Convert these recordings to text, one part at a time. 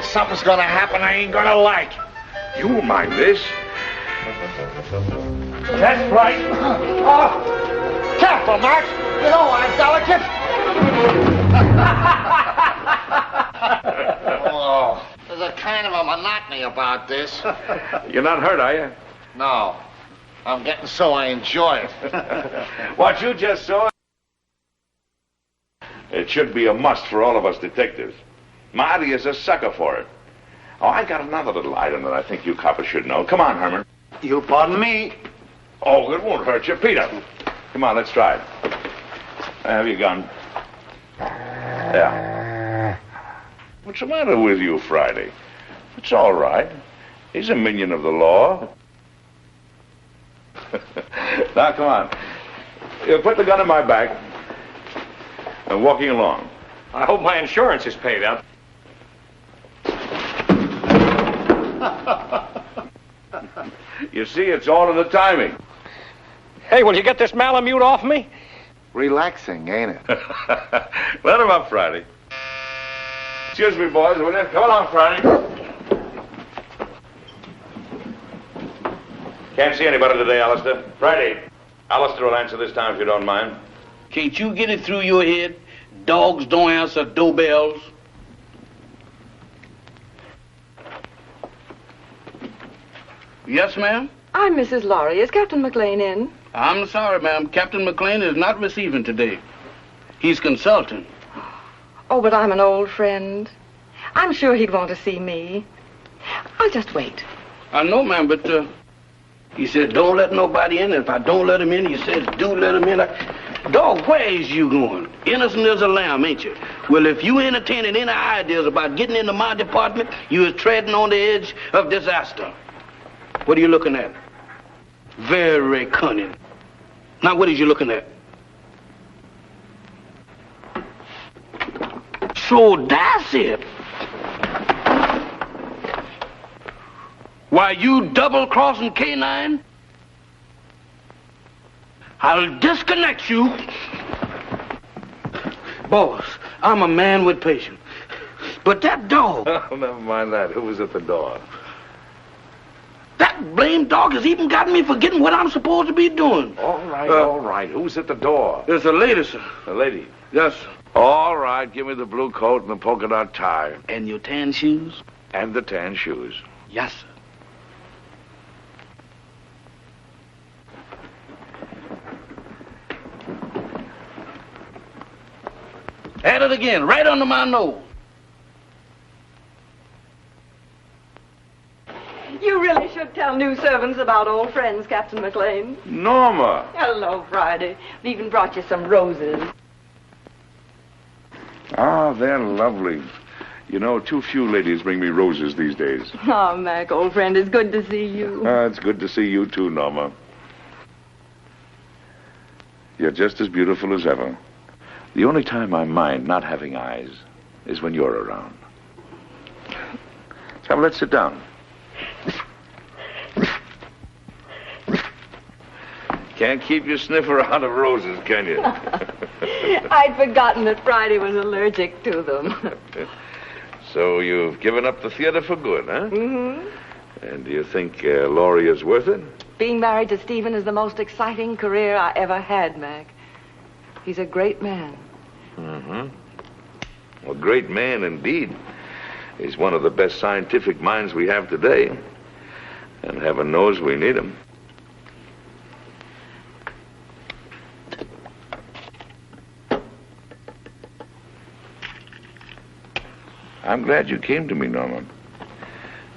mind something's gonna happen I ain't gonna like. You won't mind this. That's right. Oh, careful, Max. You know I'm delicate. Oh, there's a kind of a monotony about this. You're not hurt, are you? No. I'm getting so I enjoy it. What you just saw, it should be a must for all of us detectives. Marty is a sucker for it. Oh, I got another little item that I think you coppers should know. Come on, Herman. You pardon me? Oh, it won't hurt you. Peter. Come on, let's try it. Have your gun. Yeah. What's the matter with you, Friday? It's all right. He's a minion of the law. Now, come on. You put the gun in my back. I'm walking along. I hope my insurance is paid up. You see, it's all in the timing. Hey, will you get this Malamute off me? Relaxing, ain't it? Let him up, Friday. Excuse me, boys, will you? Come along, Friday. Can't see anybody today, Alistair. Friday. Alistair will answer this time if you don't mind. Can't you get it through your head? Dogs don't answer doorbells. Yes, ma'am? I'm Mrs. Laurie. Is Captain Maclain in? I'm sorry, ma'am. Captain Maclain is not receiving today. He's consulting. Oh, but I'm an old friend. I'm sure he'd want to see me. I'll just wait. I know, ma'am, but he said don't let nobody in. If I don't let him in, he says do let him in. Dog, where is you going? Innocent as a lamb, ain't you? Well, if you entertaining any ideas about getting into my department, you is treading on the edge of disaster. What are you looking at? Very cunning. Now, what is you looking at? So that's it. Why, you double-crossing canine? I'll disconnect you. Boss, I'm a man with patience. But that dog... Oh, never mind that. Who was at the door? That blamed dog has even gotten me forgetting what I'm supposed to be doing. All right. Who's at the door? There's a lady, sir. A lady? Yes, sir. All right, give me the blue coat and the polka dot tie. And your tan shoes? And the tan shoes. Yes, sir. At it again, right under my nose. You really should tell new servants about old friends, Captain Maclain. Norma! Hello, Friday. We even brought you some roses. Ah, they're lovely. You know, too few ladies bring me roses these days. Oh, Mac, old friend, it's good to see you. It's good to see you too, Norma. You're just as beautiful as ever. The only time I mind not having eyes is when you're around. So let's sit down. Can't keep your sniffer out of roses, can you? I'd forgotten that Friday was allergic to them. So you've given up the theater for good, huh? Mm-hmm. And do you think Laurie is worth it? Being married to Stephen is the most exciting career I ever had, Mac. He's a great man. Mm-hmm. A great man indeed. He's one of the best scientific minds we have today. And heaven knows we need him. I'm glad you came to me, Norma.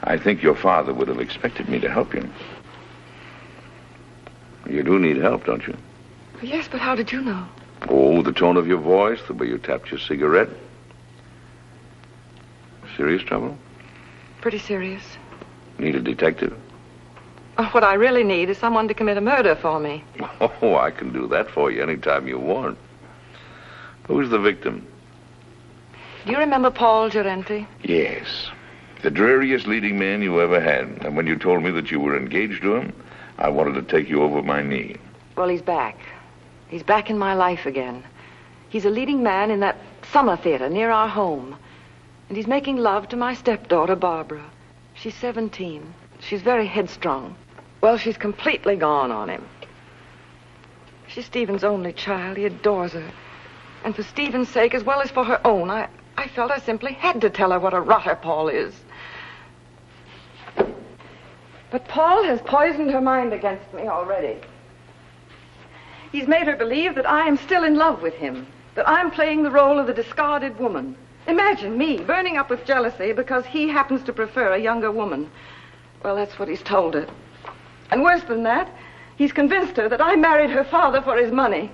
I think your father would have expected me to help you. You do need help, don't you? Yes, but how did you know? Oh, the tone of your voice, the way you tapped your cigarette. Serious trouble? Pretty serious. Need a detective? What I really need is someone to commit a murder for me. Oh, I can do that for you anytime you want. Who's the victim? Do you remember Paul Gerenti? Yes. The dreariest leading man you ever had. And when you told me that you were engaged to him, I wanted to take you over my knee. Well, he's back. He's back in my life again. He's a leading man in that summer theater near our home. And he's making love to my stepdaughter, Barbara. She's 17. She's very headstrong. Well, she's completely gone on him. She's Stephen's only child. He adores her. And for Stephen's sake, as well as for her own, I felt I simply had to tell her what a rotter Paul is. But Paul has poisoned her mind against me already. He's made her believe that I am still in love with him, that I'm playing the role of the discarded woman. Imagine me burning up with jealousy because he happens to prefer a younger woman. Well, that's what he's told her. And worse than that, he's convinced her that I married her father for his money.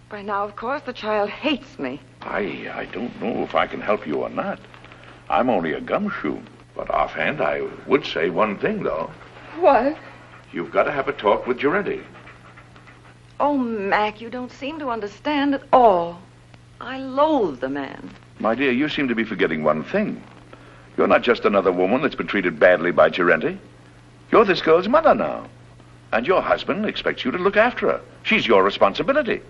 By now, of course, the child hates me. I don't know if I can help you or not. I'm only a gumshoe. But offhand, I would say one thing, though. What? You've got to have a talk with Giretti. Oh, Mac, you don't seem to understand at all. I loathe the man. My dear, you seem to be forgetting one thing. You're not just another woman that's been treated badly by Giretti. You're this girl's mother now. And your husband expects you to look after her. She's your responsibility.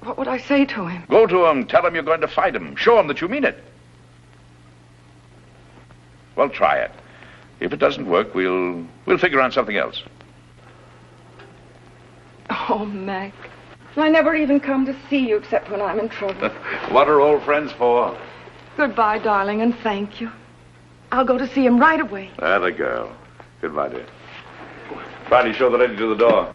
What would I say to him? Go to him, tell him you're going to fight him. Show him that you mean it. Well, try it. If it doesn't work, we'll figure out something else. Oh, Mac. I never even come to see you except when I'm in trouble. What are old friends for? Goodbye, darling, and thank you. I'll go to see him right away. Atta girl. Goodbye, dear. Friday, show the lady to the door.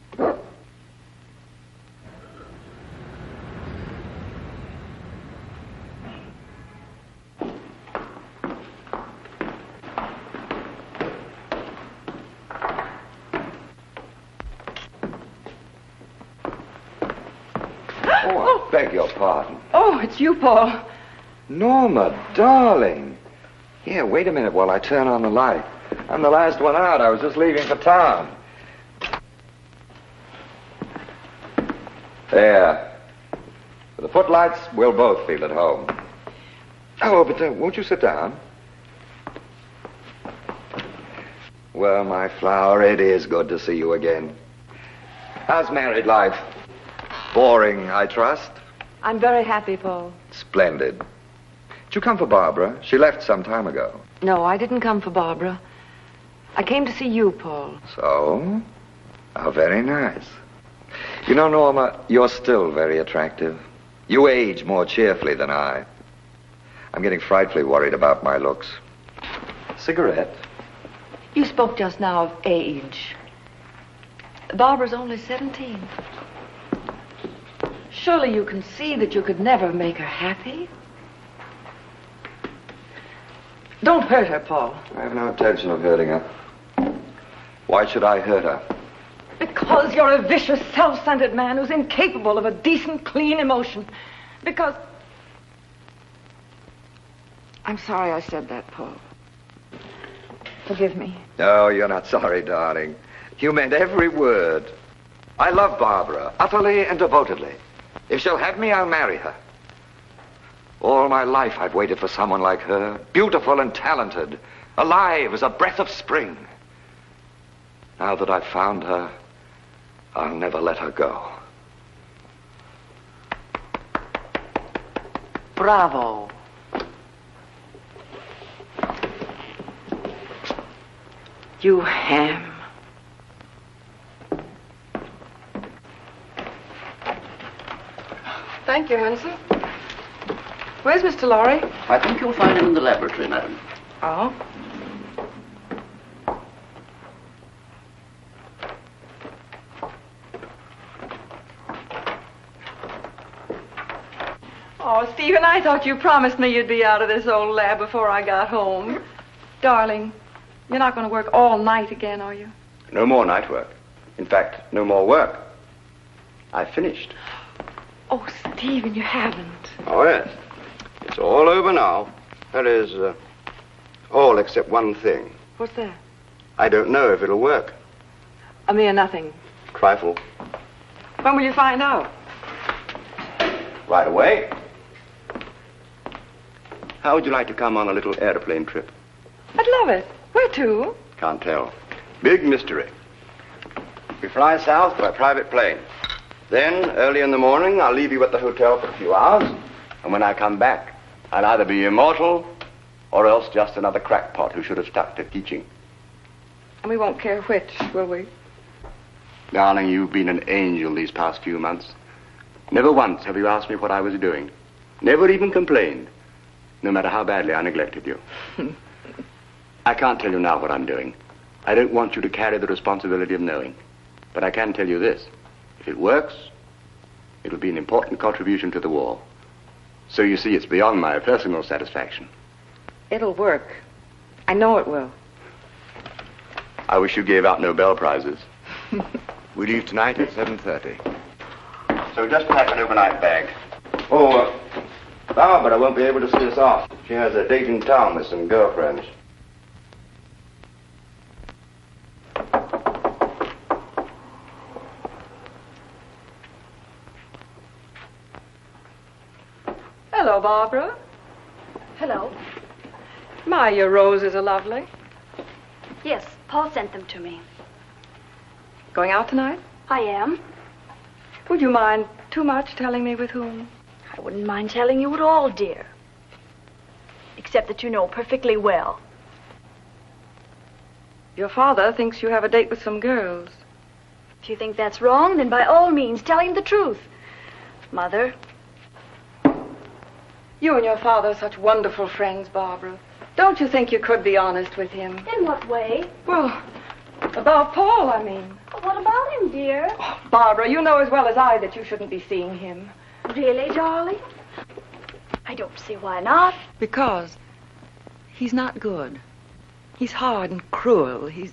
Oh, I beg your pardon. Oh, it's you, Paul. Norma, darling. Here, wait a minute while I turn on the light. I'm the last one out. I was just leaving for town. There. With the footlights, we'll both feel at home. Oh, but won't you sit down? Well, my flower, it is good to see you again. How's married life? Boring, I trust? I'm very happy, Paul. Splendid. Did you come for Barbara? She left some time ago. No, I didn't come for Barbara. I came to see you, Paul. So? How very nice. You know, Norma, you're still very attractive. You age more cheerfully than I. I'm getting frightfully worried about my looks. Cigarette? You spoke just now of age. Barbara's only 17. Surely you can see that you could never make her happy. Don't hurt her, Paul. I have no intention of hurting her. Why should I hurt her? Because you're a vicious, self-centered man who's incapable of a decent, clean emotion. Because... I'm sorry I said that, Paul. Forgive me. No, you're not sorry, darling. You meant every word. I love Barbara, utterly and devotedly. If she'll have me, I'll marry her. All my life I've waited for someone like her, beautiful and talented, alive as a breath of spring. Now that I've found her, I'll never let her go. Bravo. You ham. Thank you, Hanson. Where's Mr. Lorry? I think you'll find him in the laboratory, madam. Oh? Oh, Stephen, I thought you promised me you'd be out of this old lab before I got home. Darling, you're not going to work all night again, are you? No more night work. In fact, no more work. I've finished. Oh, Stephen, you haven't. Oh, yes. It's all over now. That is, all except one thing. What's that? I don't know if it'll work. A mere nothing. Trifle. When will you find out? Right away. How would you like to come on a little airplane trip? I'd love it. Where to? Can't tell. Big mystery. We fly south by private plane. Then, early in the morning, I'll leave you at the hotel for a few hours. And when I come back, I'll either be immortal or else just another crackpot who should have stuck to teaching. And we won't care which, will we? Darling, you've been an angel these past few months. Never once have you asked me what I was doing. Never even complained, no matter how badly I neglected you. I can't tell you now what I'm doing. I don't want you to carry the responsibility of knowing. But I can tell you this. If it works, it'll be an important contribution to the war. So you see, it's beyond my personal satisfaction. It'll work. I know it will. I wish you gave out Nobel Prizes. We leave tonight at 7:30. So just pack an overnight bag. Oh, Barbara won't be able to see us off. She has a date in town with some girlfriends. Hello, Barbara. Hello. My, your roses are lovely. Yes, Paul sent them to me. Going out tonight? I am. Would you mind too much telling me with whom? I wouldn't mind telling you at all, dear. Except that you know perfectly well. Your father thinks you have a date with some girls. If you think that's wrong, then by all means tell him the truth. Mother. You and your father are such wonderful friends, Barbara. Don't you think you could be honest with him? In what way? Well, about Paul, I mean. What about him, dear? Oh, Barbara, you know as well as I that you shouldn't be seeing him. Really, darling? I don't see why not. Because he's not good. He's hard and cruel. He's...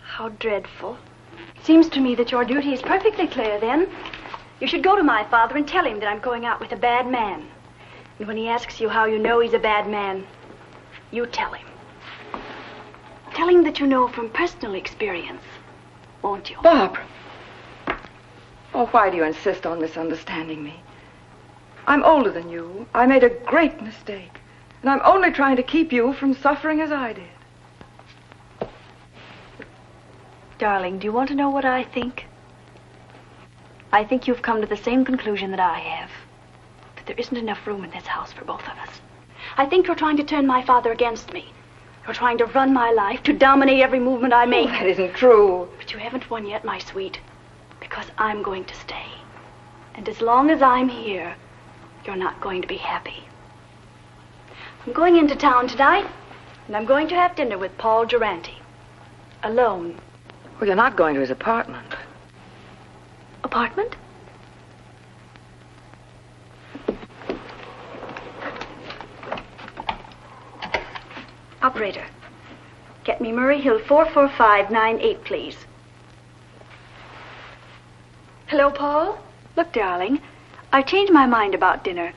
How dreadful. Seems to me that your duty is perfectly clear, then. You should go to my father and tell him that I'm going out with a bad man. And when he asks you how you know he's a bad man, you tell him. Tell him that you know from personal experience, won't you? Barbara! Oh, why do you insist on misunderstanding me? I'm older than you. I made a great mistake. And I'm only trying to keep you from suffering as I did. Darling, do you want to know what I think? I think you've come to the same conclusion that I have. That there isn't enough room in this house for both of us. I think you're trying to turn my father against me. You're trying to run my life, to dominate every movement I make. Oh, that isn't true. But you haven't won yet, my sweet. Because I'm going to stay. And as long as I'm here, you're not going to be happy. I'm going into town tonight, and I'm going to have dinner with Paul Durante. Alone. Well, you're not going to his apartment. Apartment? Operator, get me Murray Hill 44598, please. Hello, Paul? Look, darling, I've changed my mind about dinner.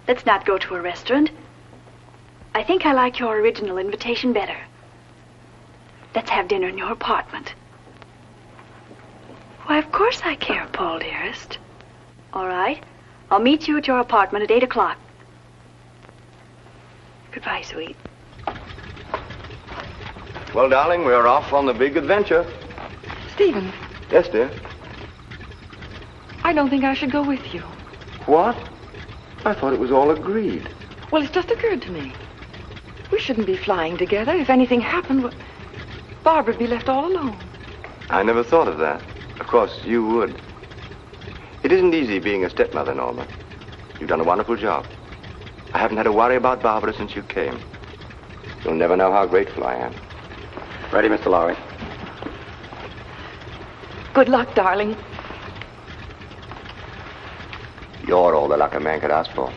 Let's not go to a restaurant. I think I like your original invitation better. Let's have dinner in your apartment. Why, of course I care, Paul, dearest. All right. I'll meet you at your apartment at 8 o'clock. Goodbye, sweet. Well, darling, we're off on the big adventure. Stephen. Yes, dear. I don't think I should go with you. What? I thought it was all agreed. Well, it's just occurred to me. We shouldn't be flying together. If anything happened, well, Barbara'd be left all alone. I never thought of that. Of course, you would. It isn't easy being a stepmother, Norma. You've done a wonderful job. I haven't had to worry about Barbara since you came. You'll never know how grateful I am. Ready, Mr. Lowry? Good luck, darling. You're all the luck a man could ask for.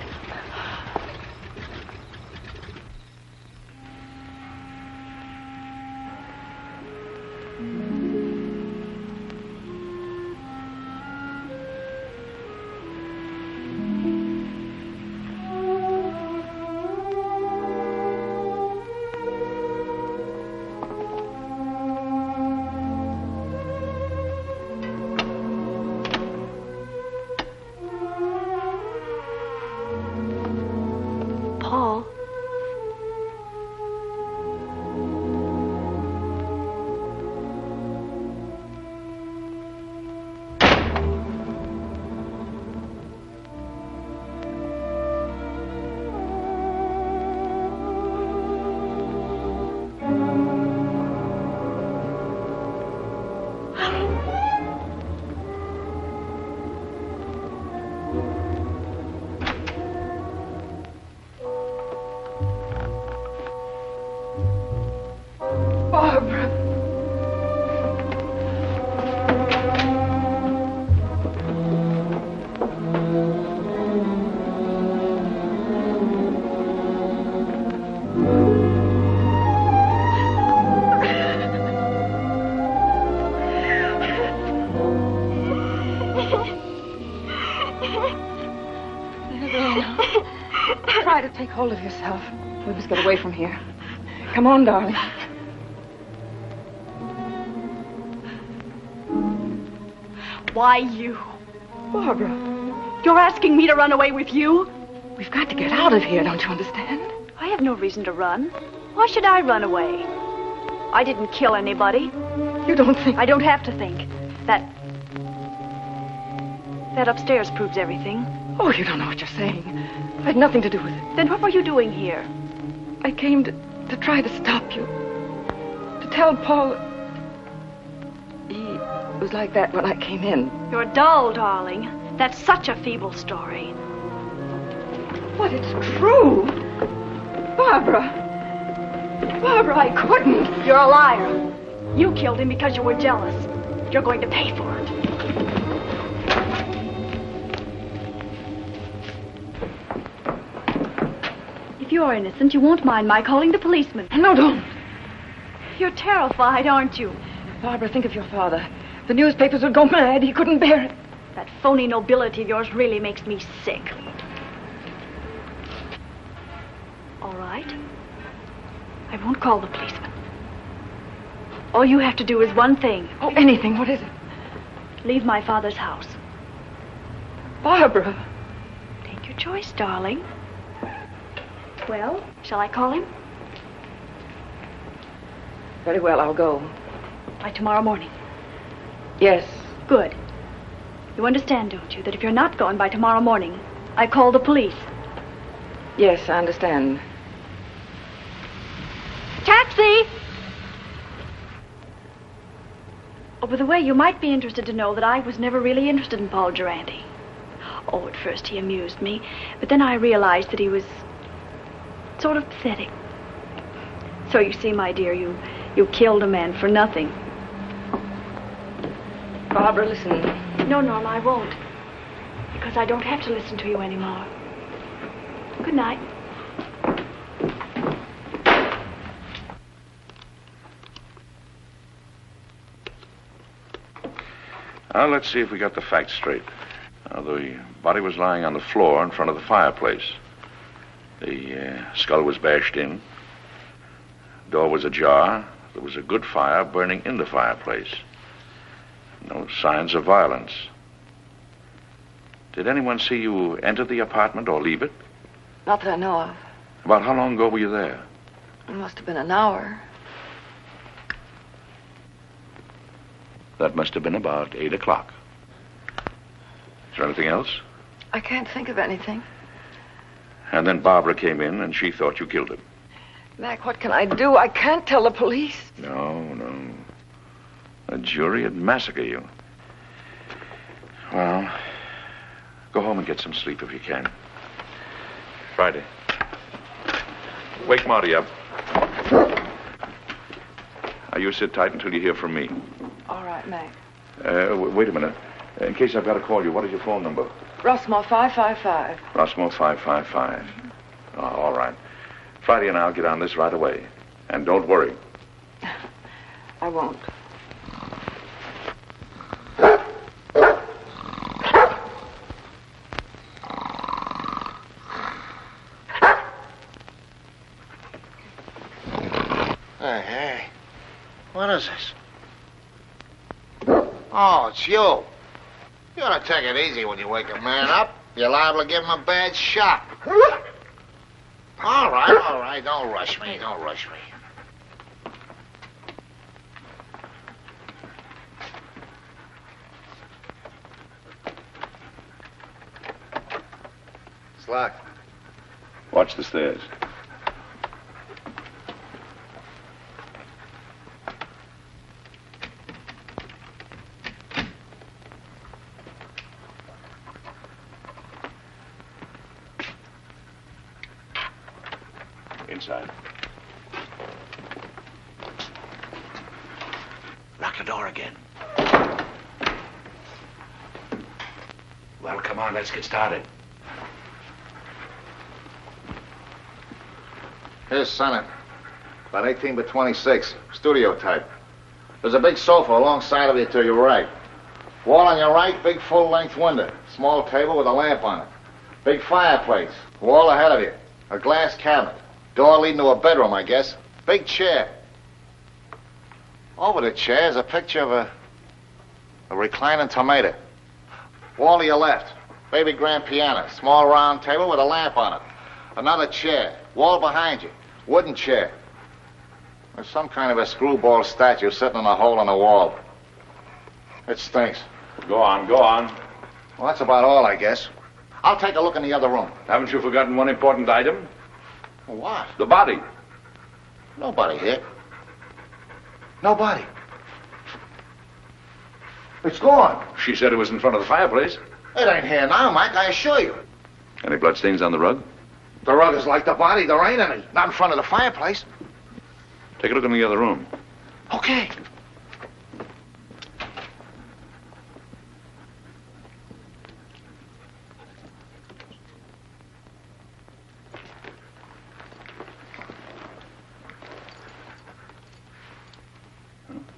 There now. Try to take hold of yourself. We must get away from here. Come on, darling. Why you? Barbara, You're asking me to run away with you? we've got to get out of here, don't you understand? I have no reason to run. Why should I run away? I didn't kill anybody. You don't think... I don't have to think. That upstairs proves everything. Oh, you don't know what you're saying. I had nothing to do with it. Then what were you doing here? I came to try to stop you. To tell Paul... He was like that when I came in. You're dull, darling. That's such a feeble story. But it's true. Barbara. Barbara, I couldn't. You're a liar. You killed him because you were jealous. You're going to pay for it. If you're innocent, you won't mind my calling the policeman. No, don't. You're terrified, aren't you? Barbara, think of your father. The newspapers would go mad. He couldn't bear it. That phony nobility of yours really makes me sick. All right. I won't call the policeman. All you have to do is one thing. Oh, anything. What is it? Leave my father's house. Barbara. Take your choice, darling. Well, shall I call him? Very well, I'll go. By tomorrow morning. Yes. Good. You understand, don't you, that if you're not gone by tomorrow morning, I call the police? Yes, I understand. Taxi! Oh, by the way, you might be interested to know that I was never really interested in Paul Durante. Oh, at first he amused me, but then I realized that he was sort of pathetic. So you see, my dear, you killed a man for nothing. Barbara, listen. No, Norma, I won't. Because I don't have to listen to you anymore. Good night. Now, let's see if we got the facts straight. The body was lying on the floor in front of the fireplace. The skull was bashed in. Door was ajar. There was a good fire burning in the fireplace. No signs of violence. Did anyone see you enter the apartment or leave it? Not that I know of. About how long ago were you there? It must have been an hour. That must have been about 8 o'clock. Is there anything else? I can't think of anything. And then Barbara came in and she thought you killed him. Mac, what can I do? I can't tell the police. No. A jury would massacre you. Well, go home and get some sleep if you can. Friday. Wake Marty up. Now, you sit tight until you hear from me. All right, Mac. Wait a minute. In case I've got to call you, what is your phone number? Rossmore 555. Rossmore 555. Oh, all right. Friday and I'll get on this right away. And don't worry. I won't. Hey. What is this? Oh, it's you. You ought to take it easy when you wake a man up. You're liable to give him a bad shock. All right. Don't rush me. It's locked. Watch the stairs. Inside. Lock the door again. Well, come on, let's get started. Here's Senate. About 18 by 26. Studio type. There's a big sofa alongside of you to your right. Wall on your right, big full-length window. Small table with a lamp on it. Big fireplace. Wall ahead of you. A glass cabinet. Door leading to a bedroom, I guess. Big chair. Over the chair is a picture of a reclining tomato. Wall to your left. Baby grand piano. Small round table with a lamp on it. Another chair. Wall behind you. Wooden chair. There's some kind of a screwball statue sitting in a hole in the wall. It stinks. Go on, go on. Well, that's about all, I guess. I'll take a look in the other room. Haven't you forgotten one important item? What? The body. Nobody here. Nobody. It's gone. She said it was in front of the fireplace. It ain't here now, Mike, I assure you. Any bloodstains on the rug? The rug is like the body. There ain't any. Not in front of the fireplace. Take a look in the other room. Okay.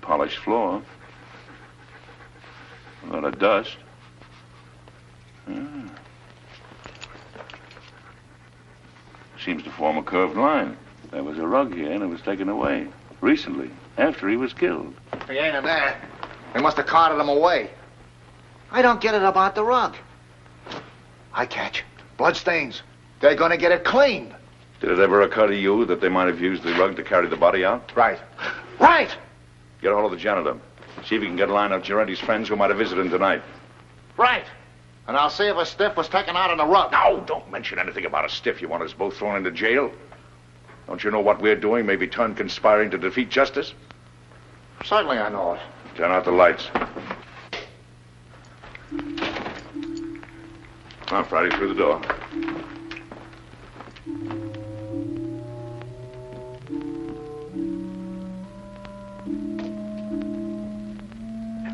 Polished floor. A lot of dust. Seems to form a curved line. There was a rug here and it was taken away. Recently, after he was killed. He ain't in there. They must have carted him away. I don't get it about the rug. I catch. Bloodstains. They're gonna get it cleaned. Did it ever occur to you that they might have used the rug to carry the body out? Right. Right! Get a hold of the janitor. See if you can get a line of Giretti's friends who might have visited him tonight. Right. And I'll see if a stiff was taken out on the rug. No, don't mention anything about a stiff. You want us both thrown into jail? Don't you know what we're doing may be turned conspiring to defeat justice? Certainly I know it. Turn out the lights. Now, Friday, through the door.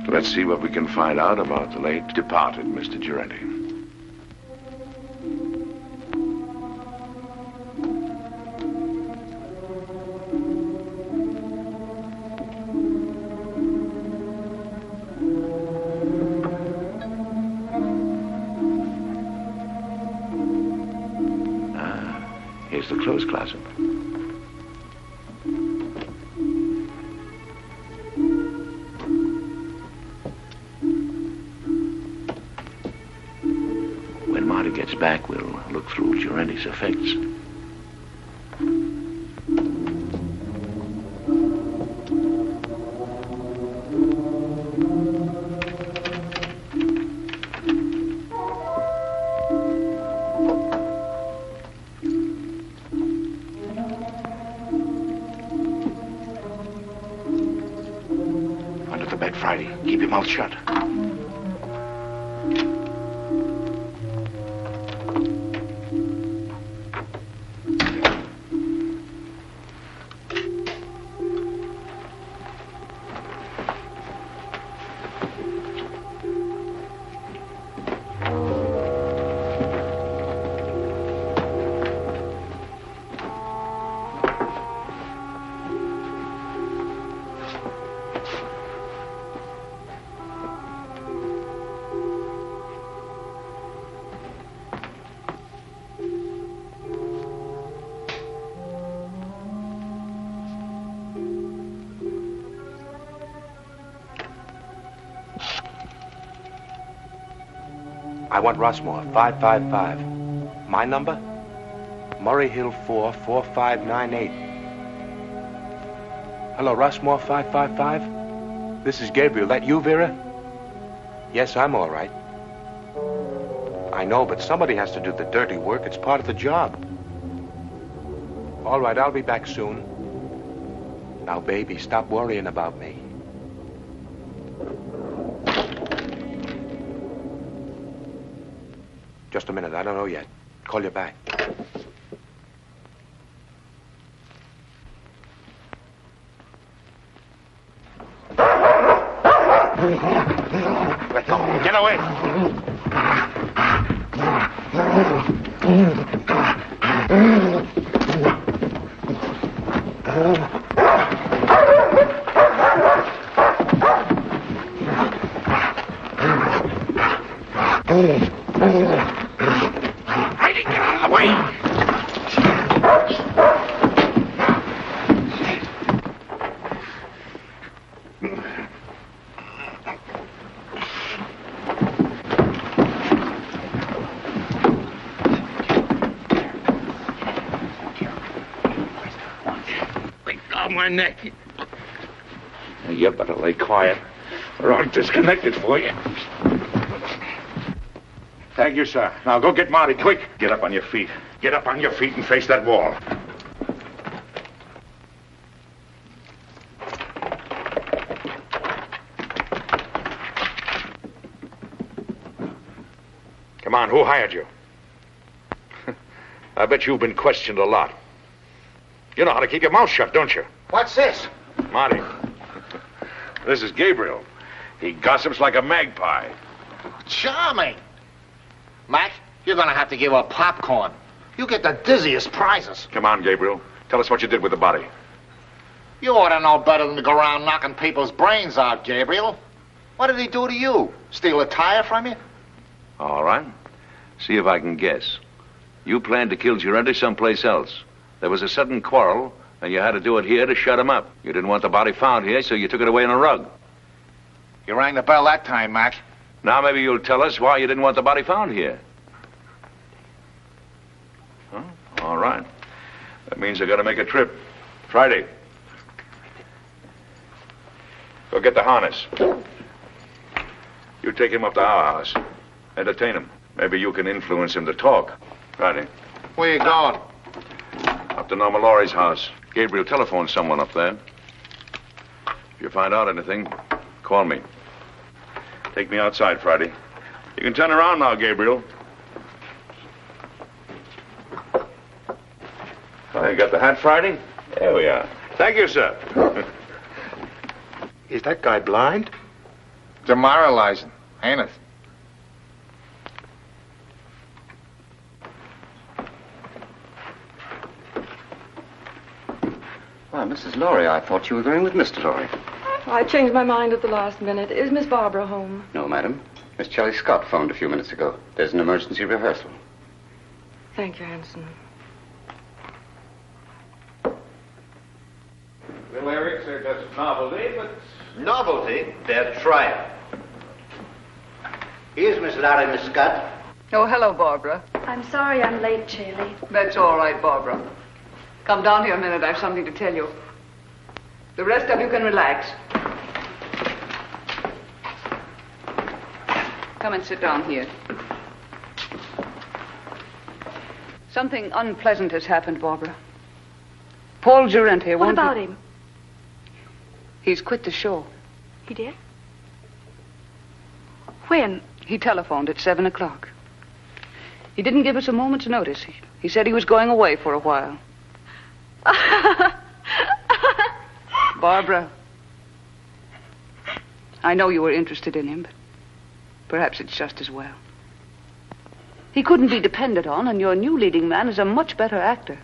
Let's see what we can find out about the late departed Mr. Giretti. Here's the clothes closet. When Marty gets back, we'll look through Giretti's effects. Under the bed, Friday. Keep your mouth shut. I want Rossmore, 555. My number? Murray Hill 4, 4598. Hello, Rossmore, 555? This is Gabriel. That you, Vera? Yes, I'm all right. I know, but somebody has to do the dirty work. It's part of the job. All right, I'll be back soon. Now, baby, stop worrying about me. Just a minute, I don't know yet. Call you back. Let go. Get away. Hiding, get out of the way! My neck. You better lay quiet, or I'll disconnect it for you. Thank you, sir. Now go get Marty, quick. Get up on your feet. Get up on your feet and face that wall. Come on, who hired you? I bet you've been questioned a lot. You know how to keep your mouth shut, don't you? What's this? Marty. This is Gabriel. He gossips like a magpie. Charming. Mac, you're gonna have to give her popcorn. You get the dizziest prizes. Come on, Gabriel. Tell us what you did with the body. You ought to know better than to go around knocking people's brains out, Gabriel. What did he do to you? Steal a tire from you? All right. See if I can guess. You planned to kill Girente someplace else. There was a sudden quarrel, and you had to do it here to shut him up. You didn't want the body found here, so you took it away in a rug. You rang the bell that time, Mac. Now maybe you'll tell us why you didn't want the body found here. Huh? All right. That means I gotta make a trip. Friday. Go get the harness. You take him up to our house. Entertain him. Maybe you can influence him to talk. Friday. Where you going? Up to Norma Laurie's house. Gabriel telephoned someone up there. If you find out anything, call me. Take me outside, Friday. You can turn around now, Gabriel. Oh, you got the hat, Friday? There we are. Thank you, sir. Is that guy blind? Demoralizing, ain't it? Why, Mrs. Laurie, I thought you were going with Mr. Laurie. I changed my mind at the last minute. Is Miss Barbara home? No, madam. Miss Charlie Scott phoned a few minutes ago. There's an emergency rehearsal. Thank you, Hanson. The lyrics are just novelty, but... Novelty? They're trial. Here's Miss Laurie, Miss Scott. Oh, hello, Barbara. I'm sorry I'm late, Charlie. That's all right, Barbara. Come down here a minute. I have something to tell you. The rest of you can relax. Come and sit down here. Something unpleasant has happened, Barbara. Paul Girente won't... What about him? He's quit the show. He did? When? He telephoned at 7 o'clock. He didn't give us a moment's notice. He said he was going away for a while. Barbara, I know you were interested in him, but perhaps it's just as well. He couldn't be depended on, and your new leading man is a much better actor.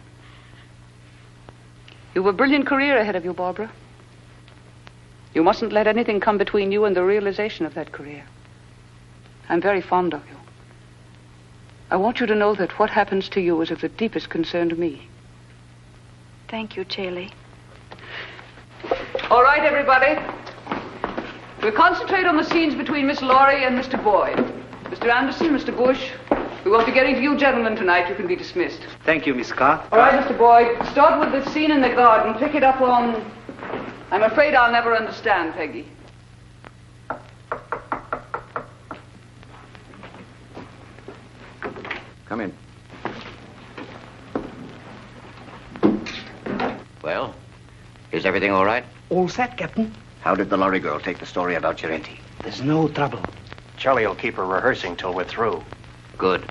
You have a brilliant career ahead of you, Barbara. You mustn't let anything come between you and the realization of that career. I'm very fond of you. I want you to know that what happens to you is of the deepest concern to me. Thank you, Charlie. All right, everybody. We'll concentrate on the scenes between Miss Laurie and Mr. Boyd. Mr. Anderson, Mr. Bush, we won't be getting to you gentlemen tonight. You can be dismissed. Thank you, Miss Scott. All right, Mr. Boyd, start with the scene in the garden. Pick it up on... I'm afraid I'll never understand, Peggy. Come in. Well, is everything all right? All set, Captain. How did the lorry girl take the story about Girente? There's no trouble. Charlie will keep her rehearsing till we're through. Good.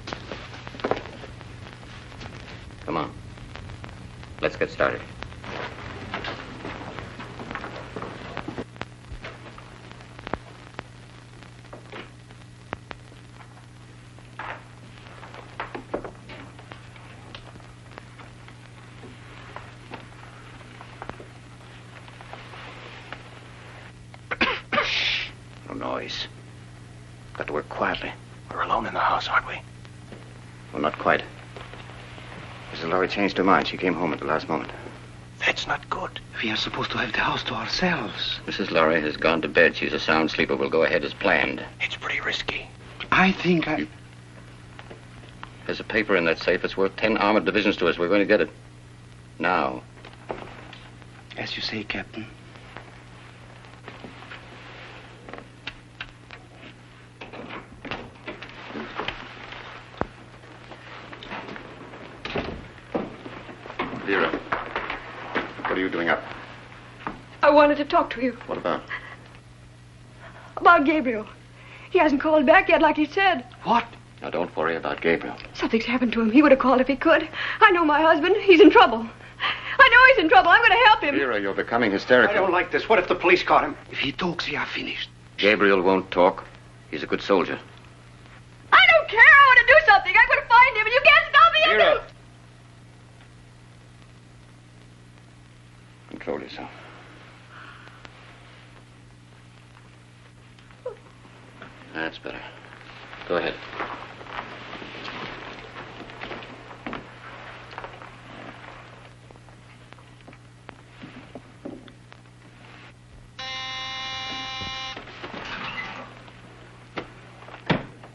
Come on. Let's get started. No noise. Got to work quietly. We're alone in the house, aren't we? Well, not quite. Mrs. Lorry changed her mind. She came home at the last moment. That's not good. We are supposed to have the house to ourselves. Mrs. Lorry has gone to bed. She's a sound sleeper. We'll go ahead as planned. It's pretty risky. I think There's a paper in that safe. It's worth 10 armored divisions to us. We're going to get it. Now. As you say, Captain. Vera, what are you doing up? I wanted to talk to you What about? about Gabriel. He hasn't called back yet like he said. What? Now, don't worry about Gabriel. Something's happened to him. He would have called if he could. I know my husband. He's in trouble. I know he's in trouble. I'm going to help him. Vera, you're becoming hysterical. I don't like this. What if the police caught him? If he talks, we are finished. Gabriel won't talk. He's a good soldier. I don't care. I want to do something. I'm going to find him, and you can't stop me. Vera! Control yourself. That's better. Go ahead.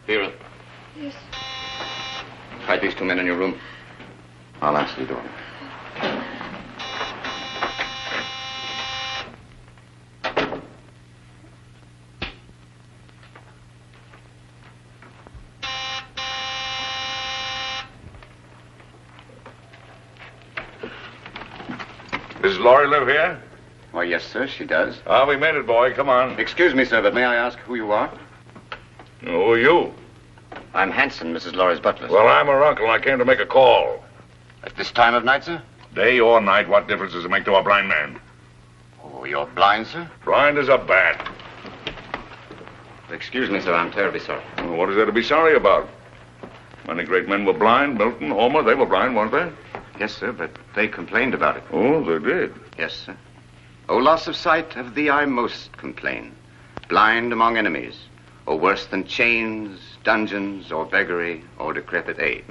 Vera. Yes. Hide these two men in your room. I'll answer the door. Does Laurie live here? Why, yes, sir, she does. Ah, we made it, boy. Come on. Excuse me, sir, but may I ask who you are? Who are you? I'm Hanson, Mrs. Laurie's butler. Well, I'm her uncle, and I came to make a call. At this time of night, sir? Day or night, what difference does it make to a blind man? Oh, you're blind, sir? Blind as a bat. Excuse me, sir, I'm terribly sorry. Well, what is there to be sorry about? Many great men were blind. Milton, Homer, they were blind, weren't they? Yes, sir, but they complained about it. Oh, they did? Yes, sir. Oh, loss of sight, of thee I most complain. Blind among enemies, or worse than chains, dungeons, or beggary, or decrepit age.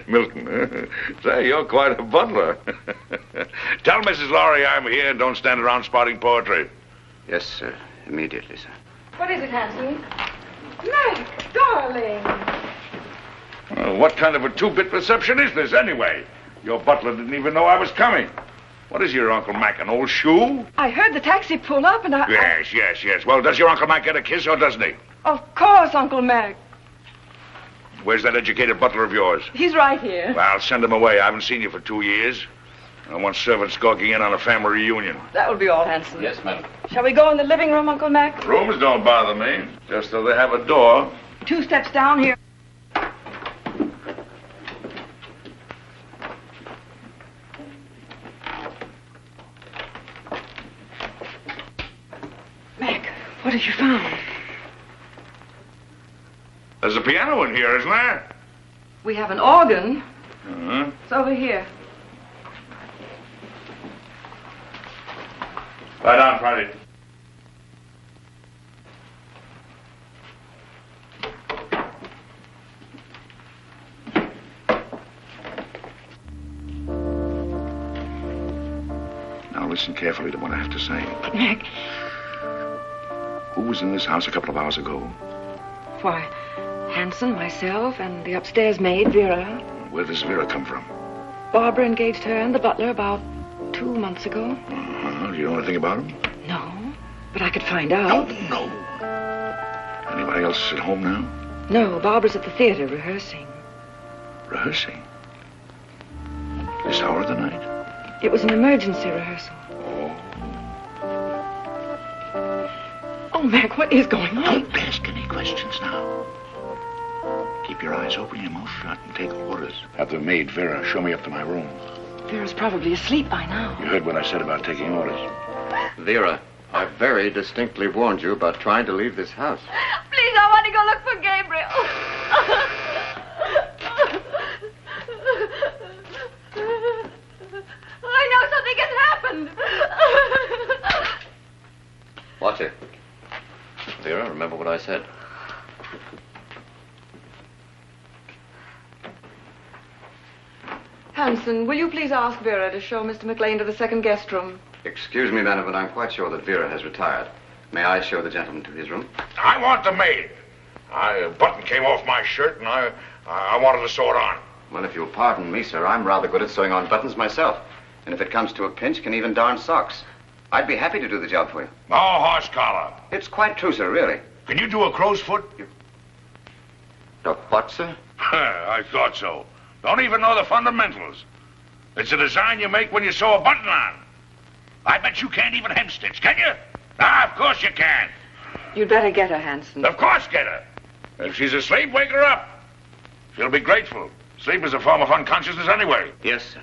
Milton, say, you're quite a butler. Tell Mrs. Laurie I'm here and don't stand around spouting poetry. Yes, sir. Immediately, sir. What is it, Hanson? Meg, darling. What kind of a two-bit reception is this, anyway? Your butler didn't even know I was coming. What is your Uncle Mac, an old shoe? I heard the taxi pull up and Yes. Well, does your Uncle Mac get a kiss or doesn't he? Of course, Uncle Mac. Where's that educated butler of yours? He's right here. Well, send him away. I haven't seen you for 2 years. I want servants gawking in on a family reunion. That will be all, Hanson. Yes, madam. Shall we go in the living room, Uncle Mac? Rooms don't bother me, just though they have a door. 2 steps down here. Mac, what have you found? There's a piano in here, isn't there? We have an organ. Uh-huh. It's over here. Lie down, Friday. Now listen carefully to what I have to say. But, Mac, Who was in this house a couple of hours ago? why, Hanson, myself, and the upstairs maid, Vera. Where does Vera come from? Barbara engaged her and the butler about 2 months ago. Uh-huh. Do you know anything about him? No, but I could find out. No. Anybody else at home now? No, Barbara's at the theater rehearsing. Rehearsing? This hour of the night? It was an emergency rehearsal. Oh, Mac, what is going on? Don't ask any questions now. Keep your eyes open, your mouth shut, and take orders. Have the maid, Vera, show me up to my room. Vera's probably asleep by now. You heard what I said about taking orders. Vera, I very distinctly warned you about trying to leave this house. Please, I want to go look for Gabriel. I know something has happened. Watch it. Vera, remember what I said. Hanson, will you please ask Vera to show Mr. Maclain to the second guest room? Excuse me, madam, but I'm quite sure that Vera has retired. May I show the gentleman to his room? I want the maid. A button came off my shirt, and I wanted to sew it on. Well, if you'll pardon me, sir, I'm rather good at sewing on buttons myself. And if it comes to a pinch, can even darn socks. I'd be happy to do the job for you. Oh, horse collar. It's quite true, sir, really. Can you do a crow's foot? The what, sir? I thought so. Don't even know the fundamentals. It's a design you make when you sew a button on. I bet you can't even hem stitch, can you? Ah, of course you can. You'd better get her, Hanson. Of course get her. If she's asleep, wake her up. She'll be grateful. Sleep is a form of unconsciousness anyway. Yes, sir.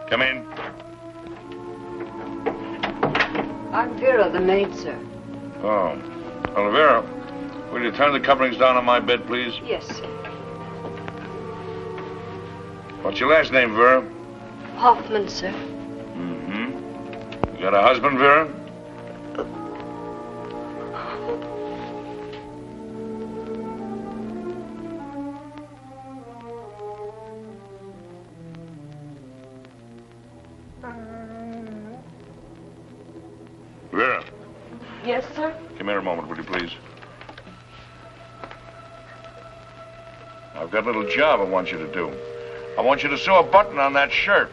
Come in. I'm Vera, the maid, sir. Oh. Well, Vera, will you turn the coverings down on my bed, please? Yes, sir. What's your last name, Vera? Hoffman, sir. Mm-hmm. You got a husband, Vera? Vera, Yes, sir? come here a moment, will you please? I've got a little job I want you to do. I want you to sew a button on that shirt.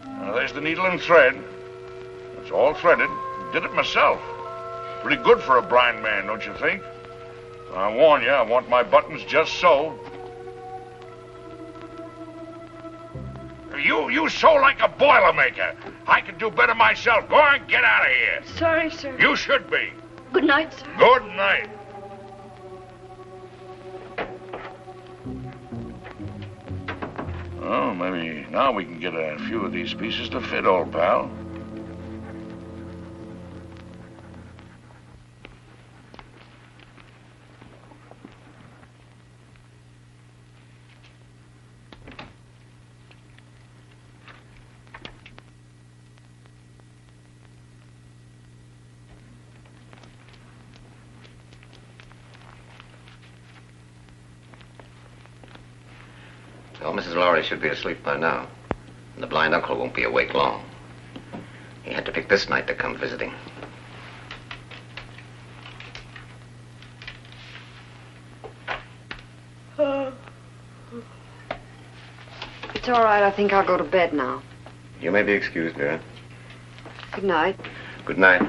Now, there's the needle and thread. It's all threaded. Did it myself. Pretty good for a blind man, don't you think? I warn you, I want my buttons just so. You sew like a Boilermaker. I can do better myself. Go on, get out of here. Sorry, sir. You should be. Good night, sir. Good night. Oh, maybe now we can get a few of these pieces to fit, old pal. Well, Mrs. Lowry should be asleep by now. And the blind uncle won't be awake long. He had to pick this night to come visiting. It's all right. I think I'll go to bed now. You may be excused, Vera. Good night. Good night.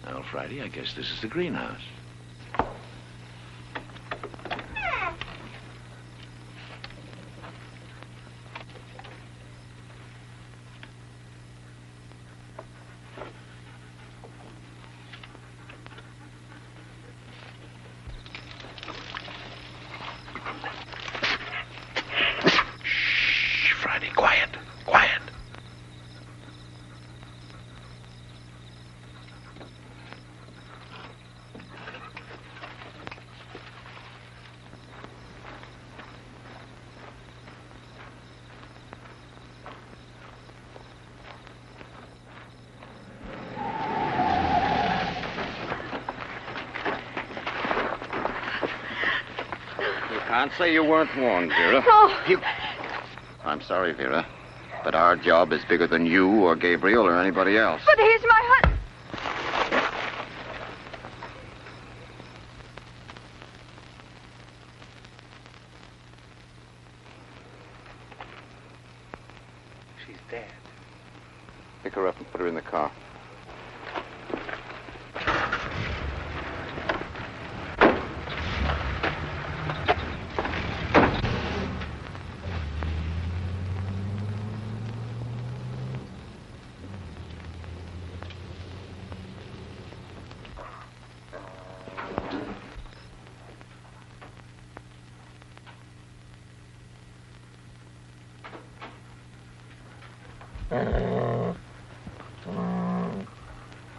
Well, Friday, I guess this is the greenhouse. Shh, Friday, quiet, quiet. Can't say you weren't warned, Vera. No. I'm sorry, Vera, but our job is bigger than you or Gabriel or anybody else. But he's my husband. She's dead. Pick her up and put her in the car.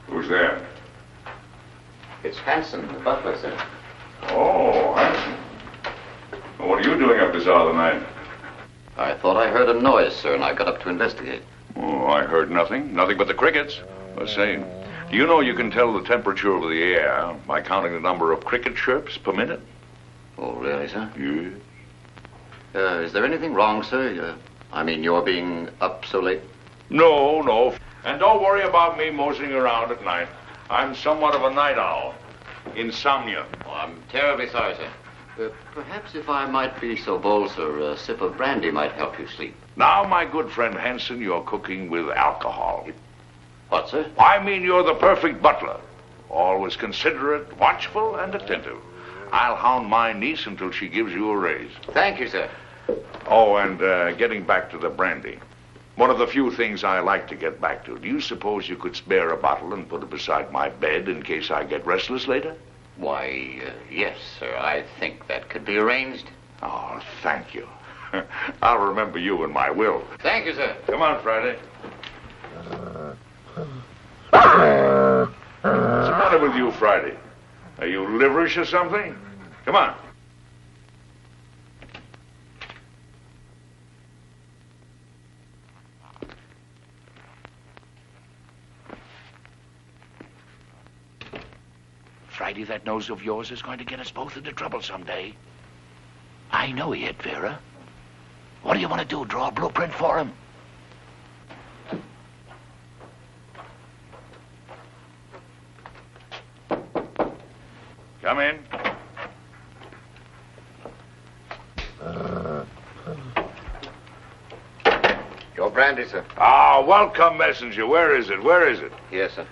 Who's there? It's Hanson, the butler, sir. Oh, Hanson. What are you doing up this hour of the night? I thought I heard a noise, sir, and I got up to investigate. Oh, I heard nothing. Nothing but the crickets. Let's see. Do you know you can tell the temperature of the air by counting the number of cricket chirps per minute? Oh, really, sir? Yes. Is there anything wrong, sir? I mean, you're being up so late? No, no. And don't worry about me moseying around at night. I'm somewhat of a night owl. Insomnia. Oh, I'm terribly sorry, sir. Perhaps if I might be so bold, sir, a sip of brandy might help you sleep. Now, my good friend Hanson, you're cooking with alcohol. What, sir? I mean, you're the perfect butler. Always considerate, watchful, and attentive. I'll hound my niece until she gives you a raise. Thank you, sir. Oh, and getting back to the brandy. One of the few things I like to get back to. Do you suppose you could spare a bottle and put it beside my bed in case I get restless later? Why, yes, sir. I think that could be arranged. Oh, thank you. I'll remember you in my will. Thank you, sir. Come on, Friday. What's the matter with you, Friday? Are you liverish or something? Come on. Friday, that nose of yours is going to get us both into trouble someday. I know it, Vera. What do you want to do, draw a blueprint for him? Come in. Your brandy, sir. Ah, welcome, messenger. Where is it? Where is it? Yes, sir.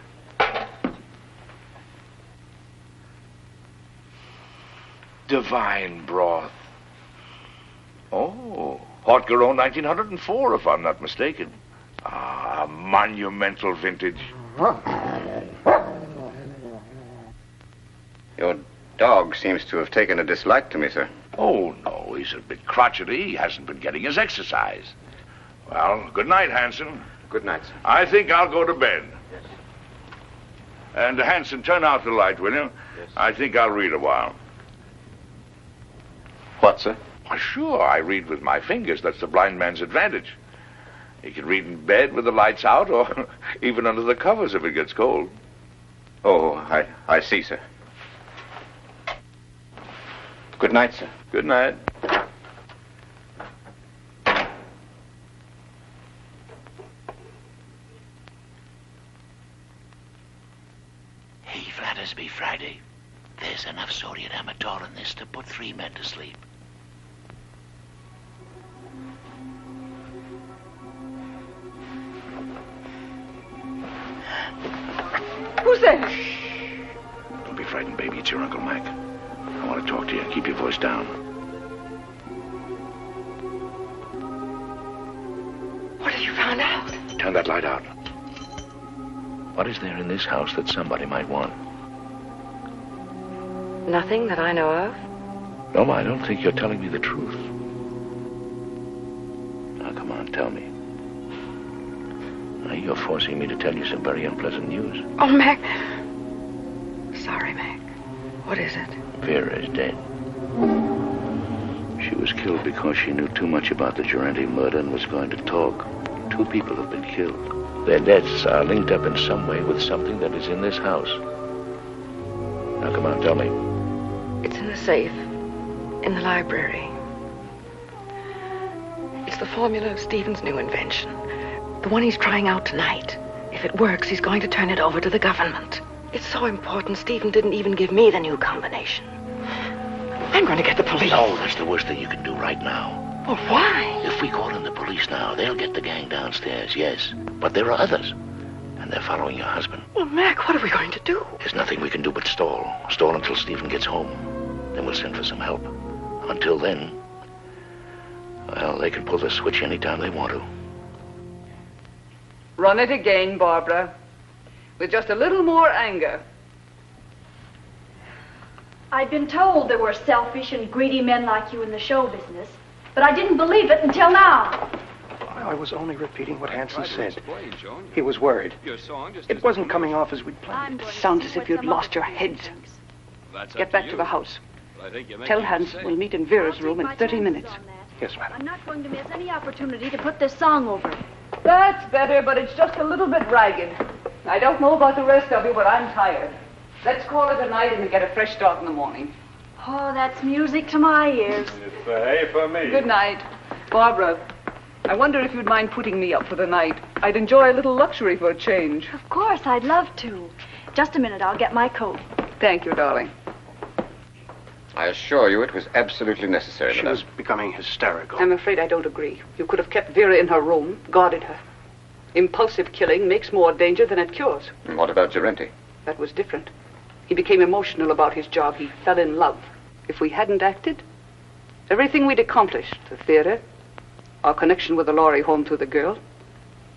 Divine broth. Oh, Haute-Garonne 1904, if I'm not mistaken. Ah, monumental vintage. Your dog seems to have taken a dislike to me, sir. Oh, no, he's a bit crotchety. He hasn't been getting his exercise. Well, good night, Hanson. Good night, sir. I think I'll go to bed. Yes. And, Hanson, turn out the light, will you? Yes. I think I'll read a while. What, sir? Why, sure, I read with my fingers. That's the blind man's advantage. He can read in bed with the lights out or even under the covers if it gets cold. Oh, I see, sir. Good night, sir. Good night. Hey, Flattersby, Friday. There's enough sodium amytal in this to put 3 men to sleep. Who's there? Don't be frightened, baby. It's your Uncle Mac. I want to talk to you. Keep your voice down. What have you found out? Turn that light out. What is there in this house that somebody might want? Nothing that I know of. No, I don't think you're telling me the truth. Now, come on, tell me. Now, you're forcing me to tell you some very unpleasant news. Oh, Mac. Sorry, Mac. What is it? Vera is dead. She was killed because she knew too much about the Durante murder and was going to talk. 2 people have been killed. Their deaths are linked up in some way with something that is in this house. Now, come on, tell me. It's in the safe. In the library. It's the formula of Stephen's new invention. The one he's trying out tonight. If it works, he's going to turn it over to the government. It's so important, Stephen didn't even give me the new combination. I'm going to get the police. No, that's the worst thing you can do right now. Well, why? If we call in the police now, they'll get the gang downstairs, yes. But there are others. And they're following your husband. Well, Mac, what are we going to do? There's nothing we can do but stall. Stall until Stephen gets home. Then we'll send for some help. Until then, well, they can pull the switch anytime they want to. Run it again, Barbara. With just a little more anger. I'd been told there were selfish and greedy men like you in the show business, but I didn't believe it until now. I was only repeating what Hanson said. He was worried. It wasn't coming off as we'd planned. It sounds as if you'd lost your heads. Get back to the house. Tell Hanson we'll meet in Vera's room in 30 minutes. Yes, madam. I'm not going to miss any opportunity to put this song over. That's better, but it's just a little bit ragged. I don't know about the rest of you, but I'm tired. Let's call it a night and get a fresh start in the morning. Oh, that's music to my ears. It's A for me. Good night. Barbara, I wonder if you'd mind putting me up for the night. I'd enjoy a little luxury for a change. Of course, I'd love to. Just a minute, I'll get my coat. Thank you, darling. I assure you it was absolutely necessary, She madame. was becoming hysterical. I'm afraid I don't agree. You could have kept Vera in her room, guarded her. Impulsive killing makes more danger than it cures. And what about Gerenti? That was different. He became emotional about his job. He fell in love. If we hadn't acted, everything we'd accomplished, the theater, our connection with the lorry home through the girl,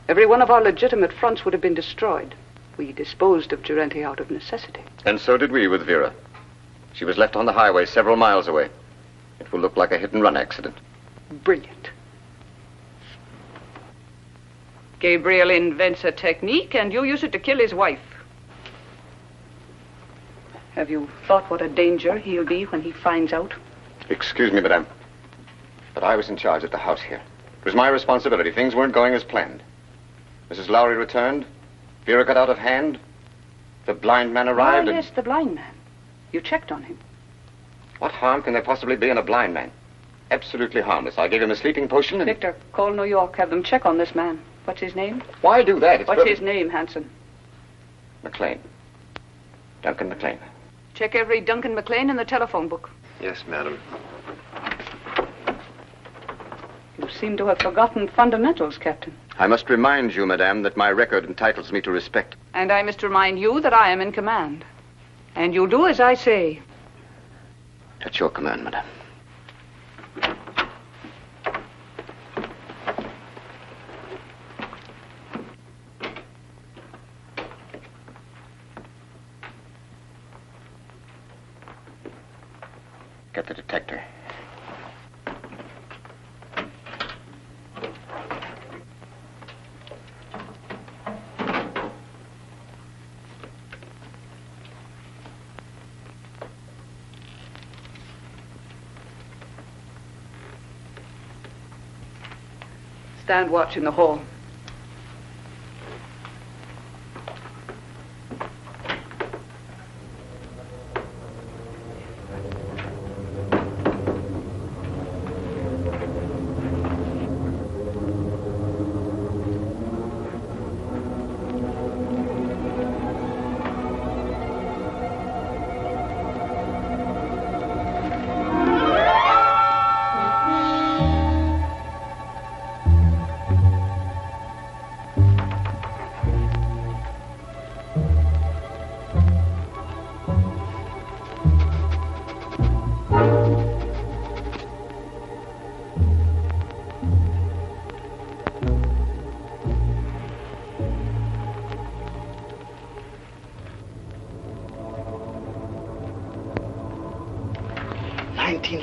every one of our legitimate fronts would have been destroyed. We disposed of Gerenti out of necessity. And so did we with Vera. She was left on the highway several miles away. It will look like a hit-and-run accident. Brilliant. Gabriel invents a technique, and you use it to kill his wife. Have you thought what a danger he'll be when he finds out? Excuse me, madame, but I was in charge at the house here. It was my responsibility. Things weren't going as planned. Mrs. Lowry returned. Vera got out of hand. The blind man arrived. Oh, yes, the blind man. You checked on him. What harm can there possibly be in a blind man? Absolutely harmless. I gave him a sleeping potion and... Victor, call New York. Have them check on this man. What's his name? Why do that? It's What's his name, Hanson? Maclain. Duncan Maclain. Check every Duncan Maclain in the telephone book. Yes, madam. You seem to have forgotten fundamentals, Captain. I must remind you, madame, that my record entitles me to respect. And I must remind you that I am in command. And you'll do as I say. At your command, madame. Get the detector. Stand watch in the hall.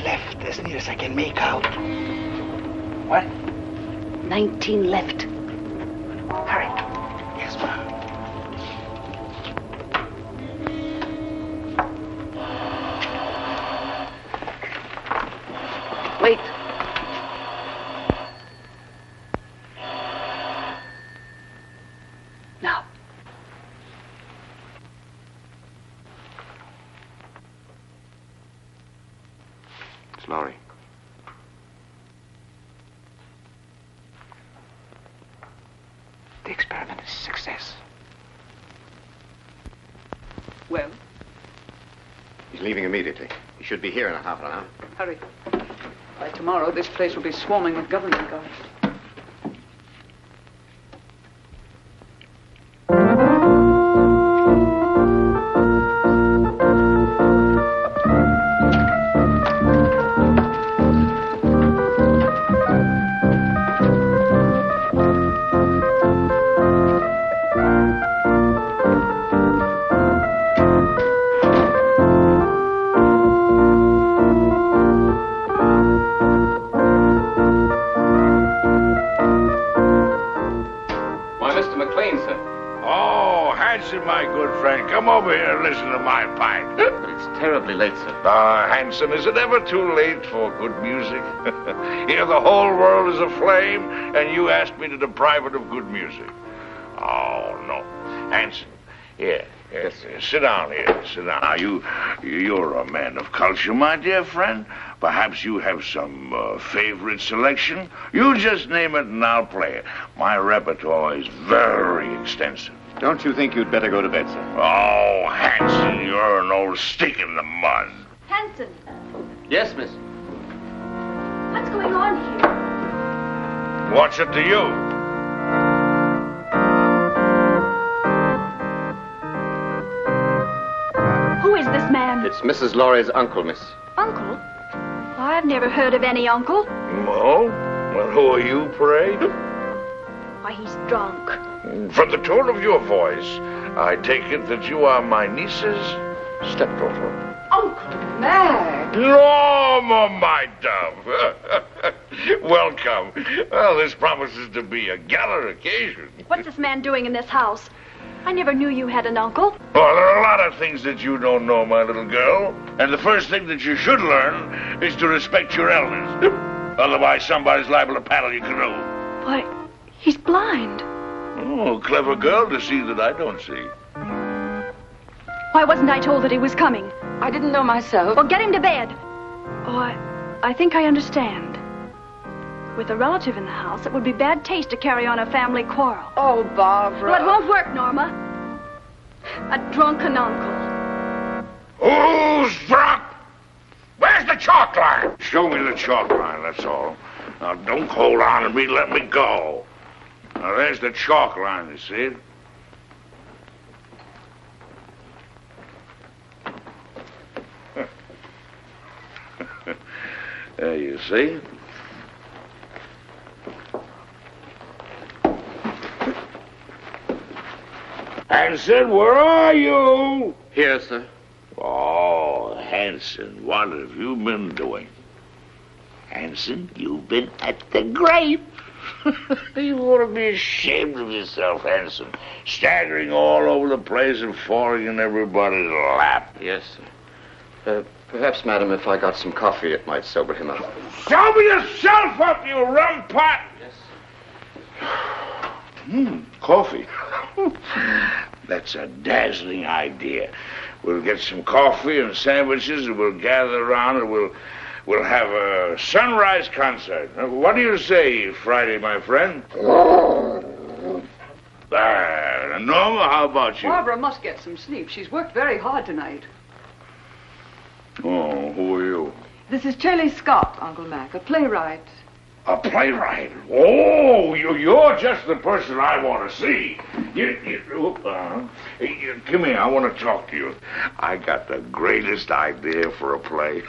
Left, as near as I can make out. What? 19 left. Hurry. Yes, ma'am. Wait. Now. It's Lowry. The experiment is a success. Well, He's leaving immediately. He should be here in a half an hour. hurry. By tomorrow, this place will be swarming with government guards. over here and listen to my pipe. But it's terribly late, sir. Ah, Hanson, is it ever too late for good music? Here the whole world is aflame, and you ask me to deprive it of good music. Oh, no. Hanson, here. Yes, sit down here. Sit down. Now, you're a man of culture, my dear friend. Perhaps you have some favorite selection. You just name it and I'll play it. My repertoire is very extensive. Don't you think you'd better go to bed, sir? Oh, Hanson, you're an old stick in the mud. Hanson, Yes, miss. what's going on here? What's it to you? Who is this man? It's Mrs. Laurie's uncle, miss. Uncle? I've never heard of any uncle. Oh? Well, who are you, pray? Why, he's drunk. From the tone of your voice, I take it that you are my niece's stepdaughter. Uncle Mac! Norma, my dove. Welcome. Well, this promises to be a gala occasion. What's this man doing in this house? I never knew you had an uncle. Well, there are a lot of things that you don't know, my little girl. And the first thing that you should learn is to respect your elders. Otherwise, somebody's liable to paddle your canoe. Why, he's blind. Oh, clever girl to see that I don't see. Why wasn't I told that he was coming? I didn't know myself. Well, get him to bed. Oh, I think I understand. With a relative in the house, it would be bad taste to carry on a family quarrel. Oh, Barbara. Well, it won't work, Norma. A drunken uncle. Who's drunk? Where's the chalk line? Show me the chalk line, that's all. Now, don't hold on to me, let me go. Now, there's the chalk line, you see it? There you see. Hanson, where are you? Here, sir. Oh, Hanson, what have you been doing? Hanson, you've been at the grape. You ought to be ashamed of yourself, Hanson. Staggering all over the place and falling in everybody's lap. Yes, sir. Perhaps, madam, if I got some coffee, it might sober him up. Sober yourself up, you rum pot! Yes. Coffee. That's a dazzling idea. We'll get some coffee and sandwiches, and we'll gather around, and we'll have a sunrise concert. What do you say, Friday, my friend? Norma, how about you? Barbara must get some sleep. She's worked very hard tonight. Oh, who are you? This is Shelley Scott, Uncle Mac, a playwright. A playwright? Oh, you're just the person I want to see. Come here, I want to talk to you. I got the greatest idea for a play.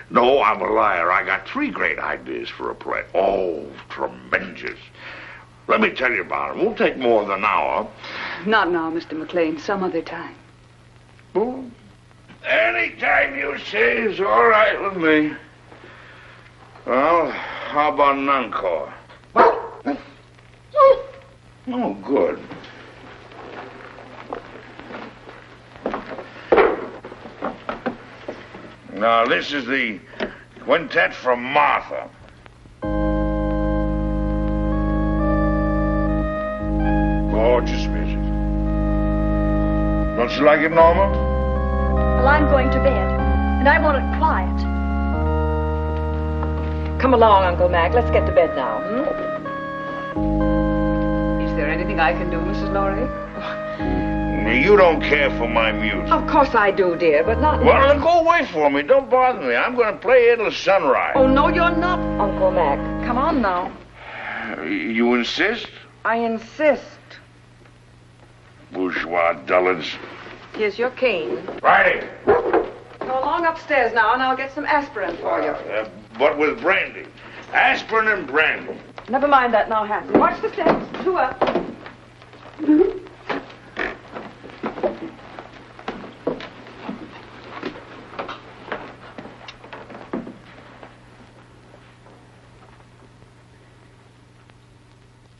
No, I'm a liar. I got 3 great ideas for a play. Oh, tremendous. Let me tell you about it. It won't take more than an hour. Not now, Mr. Maclain. Some other time. Any time you say is all right with me. Well, how about an encore? Oh, good. Now, this is the quintet from Martha. Gorgeous music. Don't you like it, Norma? Well, I'm going to bed, and I want it quiet. Come along, Uncle Mac. Let's get to bed now. Is there anything I can do, Mrs. Laurie? You don't care for my music. Of course I do, dear, but not now. Well, then go away for me. Don't bother me. I'm going to play until sunrise. Oh, no, you're not, Uncle Mac. Come on now. You insist? I insist. Bourgeois dullards. Here's your cane. Righty. Go along upstairs now, and I'll get some aspirin for you. But with brandy. Aspirin and brandy. Never mind that now, Hanson. Watch the steps. 2 up.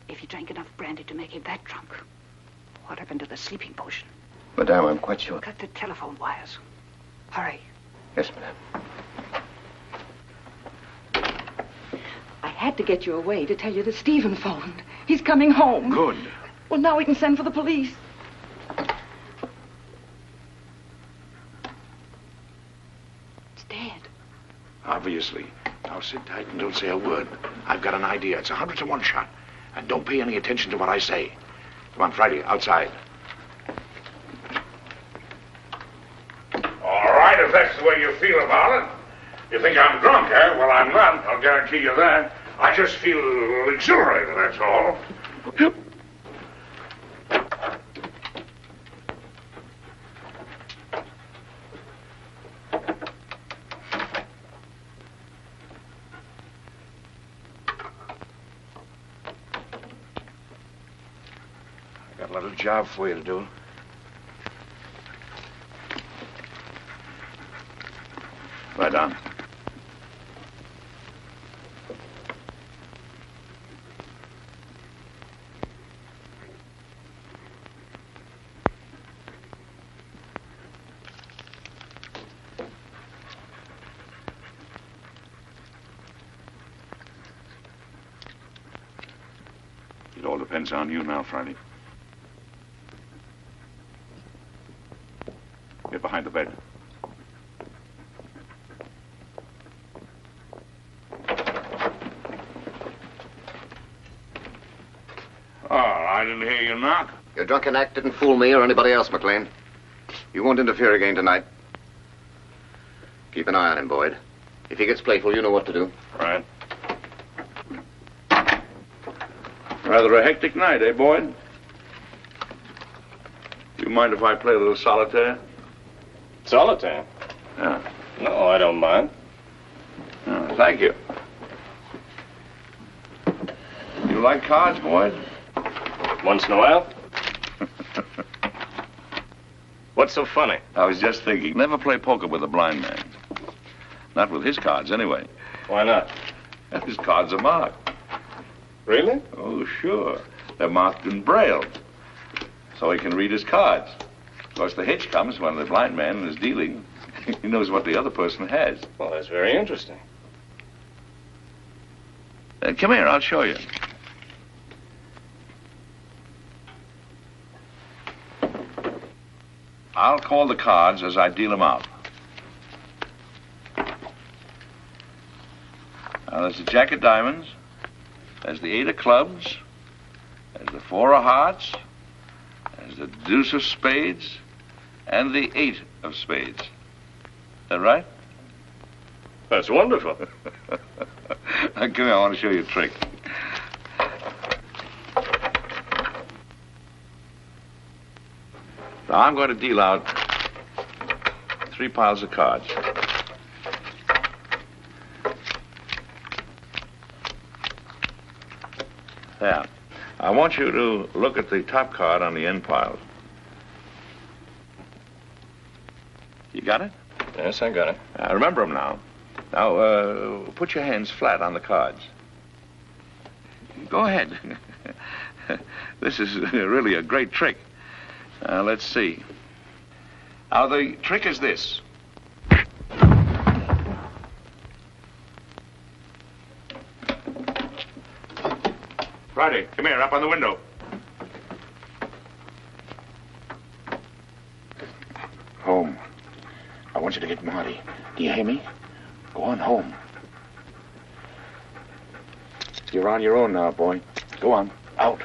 If he drank enough brandy to make him that drunk, what happened to the a sleeping potion. Madame, I'm quite sure. Cut the telephone wires. Hurry. Yes, madame. I had to get you away to tell you that Stephen phoned. He's coming home. Good. Well, now we can send for the police. It's dead. Obviously. Now sit tight and don't say a word. I've got an idea. It's 100 to 1 shot. And don't pay any attention to what I say. Come on, Friday, outside. All right, if that's the way you feel about it. You think I'm drunk, eh? Well, I'm not. I'll guarantee you that. I just feel exhilarated, that's all. I got a little job for you to do. Lie down. It all depends on you now, Friday. Get behind the bed. Oh, I didn't hear you knock. Your drunken act didn't fool me or anybody else, Maclain. You won't interfere again tonight. Keep an eye on him, Boyd. If he gets playful, you know what to do. Right. Rather a hectic night, eh, Boyd? You mind if I play a little solitaire? Solitaire? Yeah. No, I don't mind. Oh, thank you. You like cards, Boyd? Once in a while. What's so funny? I was just thinking, never play poker with a blind man. Not with his cards, anyway. Why not? His cards are marked. Really? Oh, sure. They're marked in Braille, so he can read his cards. Of course, the hitch comes when the blind man is dealing. He knows what the other person has. Well, that's very interesting. Come here, I'll show you. I'll call the cards as I deal them out. Now, there's the Jack of Diamonds. There's the 8 of Clubs. There's the 4 of Hearts. There's the Deuce of Spades. And the 8 of Spades. Is that right? That's wonderful. Now, come here, I want to show you a trick. Now, I'm going to deal out 3 piles of cards. There. I want you to look at the top card on the end pile. You got it? Yes, I got it. Remember them now. Now, put your hands flat on the cards. Go ahead. This is really a great trick. Let's see. Now, the trick is this. Friday, come here, up on the window. Home. I want you to get Marty. Do you hear me? Go on home. You're on your own now, boy. Go on. Out.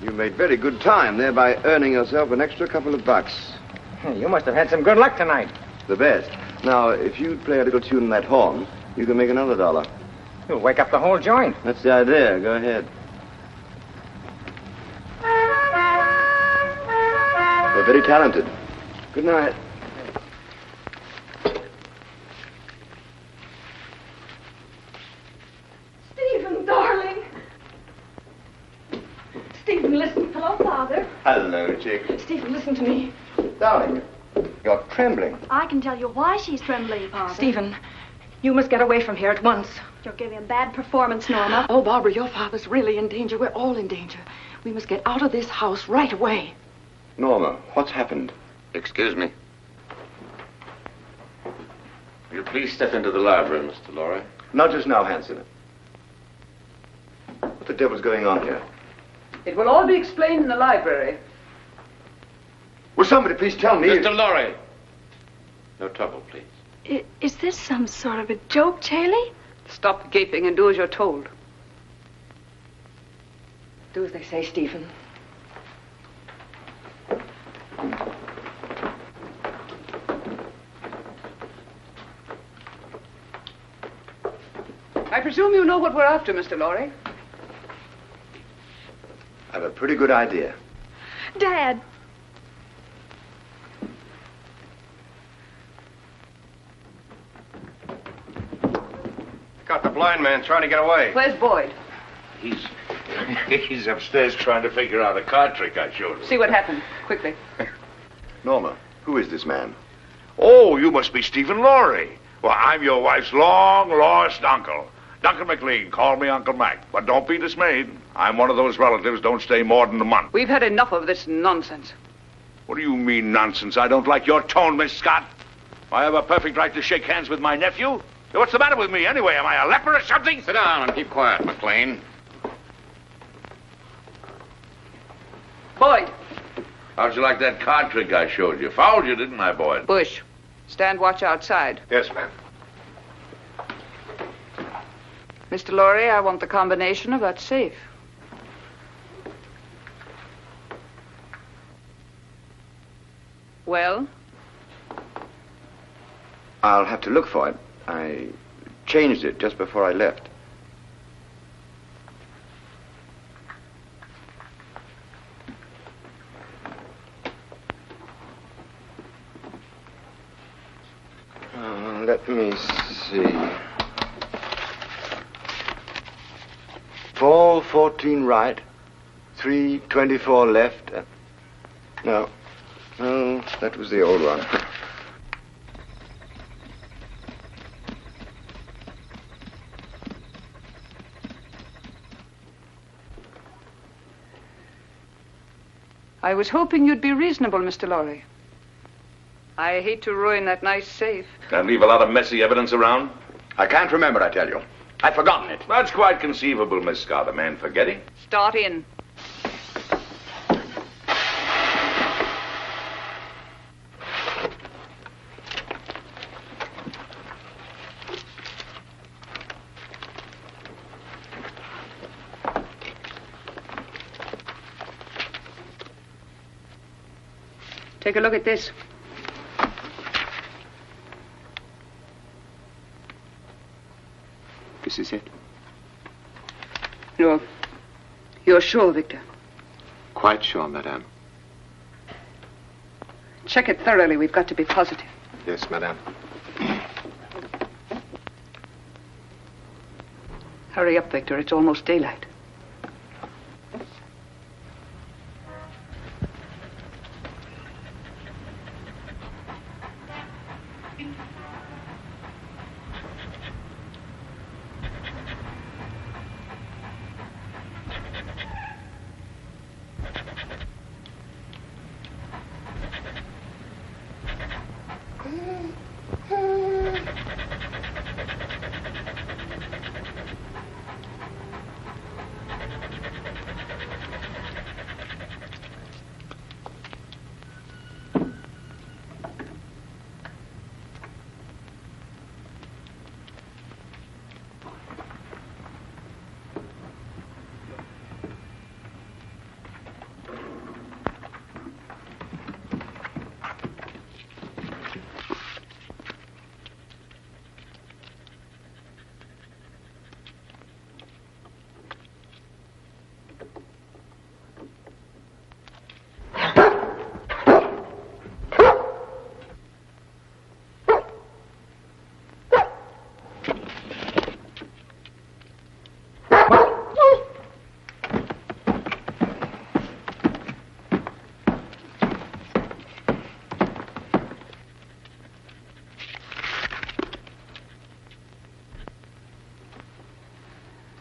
You made very good time, thereby earning yourself an extra couple of bucks. You must have had some good luck tonight. The best. Now, if you'd play a little tune in that horn, you can make another $1. You'll wake up the whole joint. That's the idea. Go ahead. very talented. Good night. Stephen, darling. Stephen, listen. Hello, Father. Hello, chick. Stephen, listen to me. Darling, you're trembling. I can tell you why she's trembling, Father. Stephen, you must get away from here at once. You're giving a bad performance, Norma. Oh, Barbara, your father's really in danger. We're all in danger. We must get out of this house right away. Norma, what's happened? Excuse me. Will you please step into the library, Mr. Lorry? Not just now, Hanson. What the devil's going on here? It will all be explained in the library. Will somebody please tell me? Mr. Lorry! No trouble, please. Is this some sort of a joke, Charlie? Stop gaping and do as you're told. Do as they say, Stephen. I presume you know what we're after, Mr. Lorry. I have a pretty good idea. Dad. Got the blind man trying to get away. Where's Boyd? He's upstairs trying to figure out a card trick I showed him. See what happened, quickly. Norma, who is this man? Oh, you must be Stephen Lorry. Well, I'm your wife's long-lost uncle. Duncan Maclain. Call me Uncle Mac. But don't be dismayed. I'm one of those relatives don't stay more than a month. We've had enough of this nonsense. What do you mean, nonsense? I don't like your tone, Miss Scott. I have a perfect right to shake hands with my nephew. What's the matter with me, anyway? Am I a leper or something? Sit down and keep quiet, Maclain. Boyd. How'd you like that card trick I showed you? Fouled you, didn't I, Boyd? Bush, stand watch outside. Yes, ma'am. Mr. Lorry, I want the combination of that safe. Well? I'll have to look for it. I changed it just before I left. Let me see. 414 right, 324 left. No, that was the old one. I was hoping you'd be reasonable, Mr. Lorry. I hate to ruin that nice safe. And leave a lot of messy evidence around? I can't remember, I tell you. I've forgotten it. That's quite conceivable, Miss Scott. A man forgetting. Start in. Take a look at this. This is it? You're sure, Victor? Quite sure, madame. Check it thoroughly. We've got to be positive. Yes, madame. Hurry up, Victor. It's almost daylight.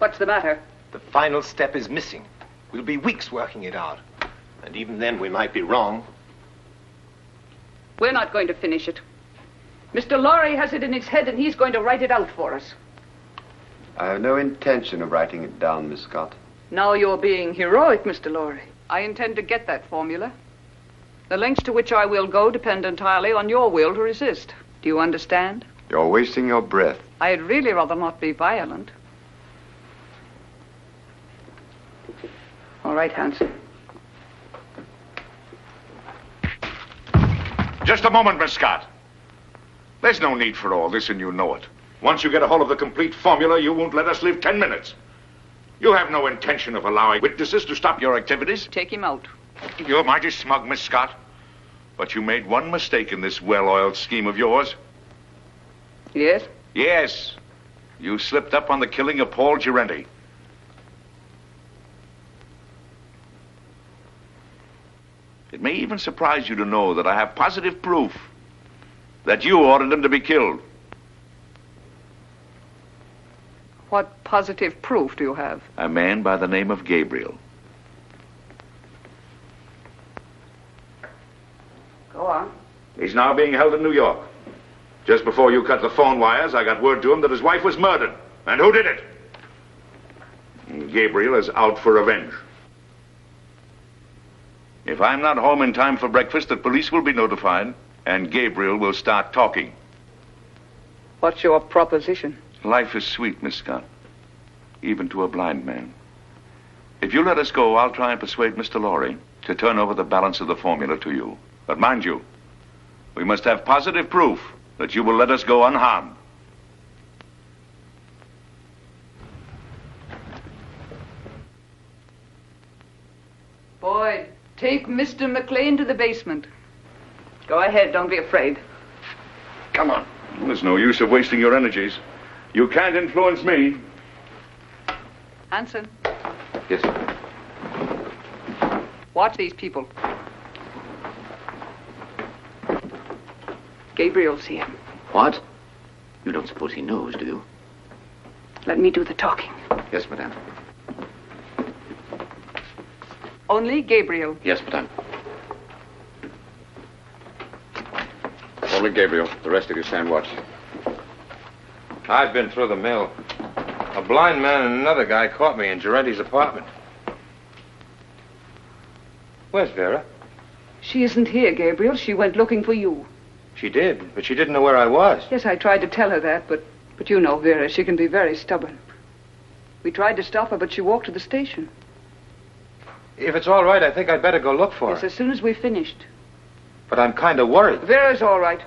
What's the matter? The final step is missing. We'll be weeks working it out. And even then, we might be wrong. We're not going to finish it. Mr. Lorry has it in his head, and he's going to write it out for us. I have no intention of writing it down, Miss Scott. Now you're being heroic, Mr. Lorry. I intend to get that formula. The lengths to which I will go depend entirely on your will to resist. Do you understand? You're wasting your breath. I'd really rather not be violent. All right, Hanson. Just a moment, Miss Scott. There's no need for all this, and you know it. Once you get a hold of the complete formula, you won't let us live 10 minutes. You have no intention of allowing witnesses to stop your activities. Take him out. You're mighty smug, Miss Scott. But you made one mistake in this well-oiled scheme of yours. Yes? Yes. You slipped up on the killing of Paul Girenti. It may even surprise you to know that I have positive proof that you ordered him to be killed. What positive proof do you have? A man by the name of Gabriel. Go on. He's now being held in New York. Just before you cut the phone wires, I got word to him that his wife was murdered. And who did it? Gabriel is out for revenge. If I'm not home in time for breakfast, the police will be notified, and Gabriel will start talking. What's your proposition? Life is sweet, Miss Scott, even to a blind man. If you let us go, I'll try and persuade Mr. Lorry to turn over the balance of the formula to you. But mind you, we must have positive proof that you will let us go unharmed. Boyd, take Mr. Maclain to the basement. Go ahead, don't be afraid. Come on. There's no use of wasting your energies. You can't influence me. Hanson. Yes, sir. Watch these people. Gabriel's here. What? You don't suppose he knows, do you? Let me do the talking. Yes, madame. Only Gabriel. Yes, madame. Only Gabriel. The rest of you stand watch. I've been through the mill. A blind man and another guy caught me in Girenti's apartment. Where's Vera? She isn't here, Gabriel. She went looking for you. She did, but she didn't know where I was. Yes, I tried to tell her that, but you know Vera. She can be very stubborn. We tried to stop her, but she walked to the station. If it's all right, I think I'd better go look for Yes, her. as soon as we've finished. But I'm kind of worried. Vera's all right.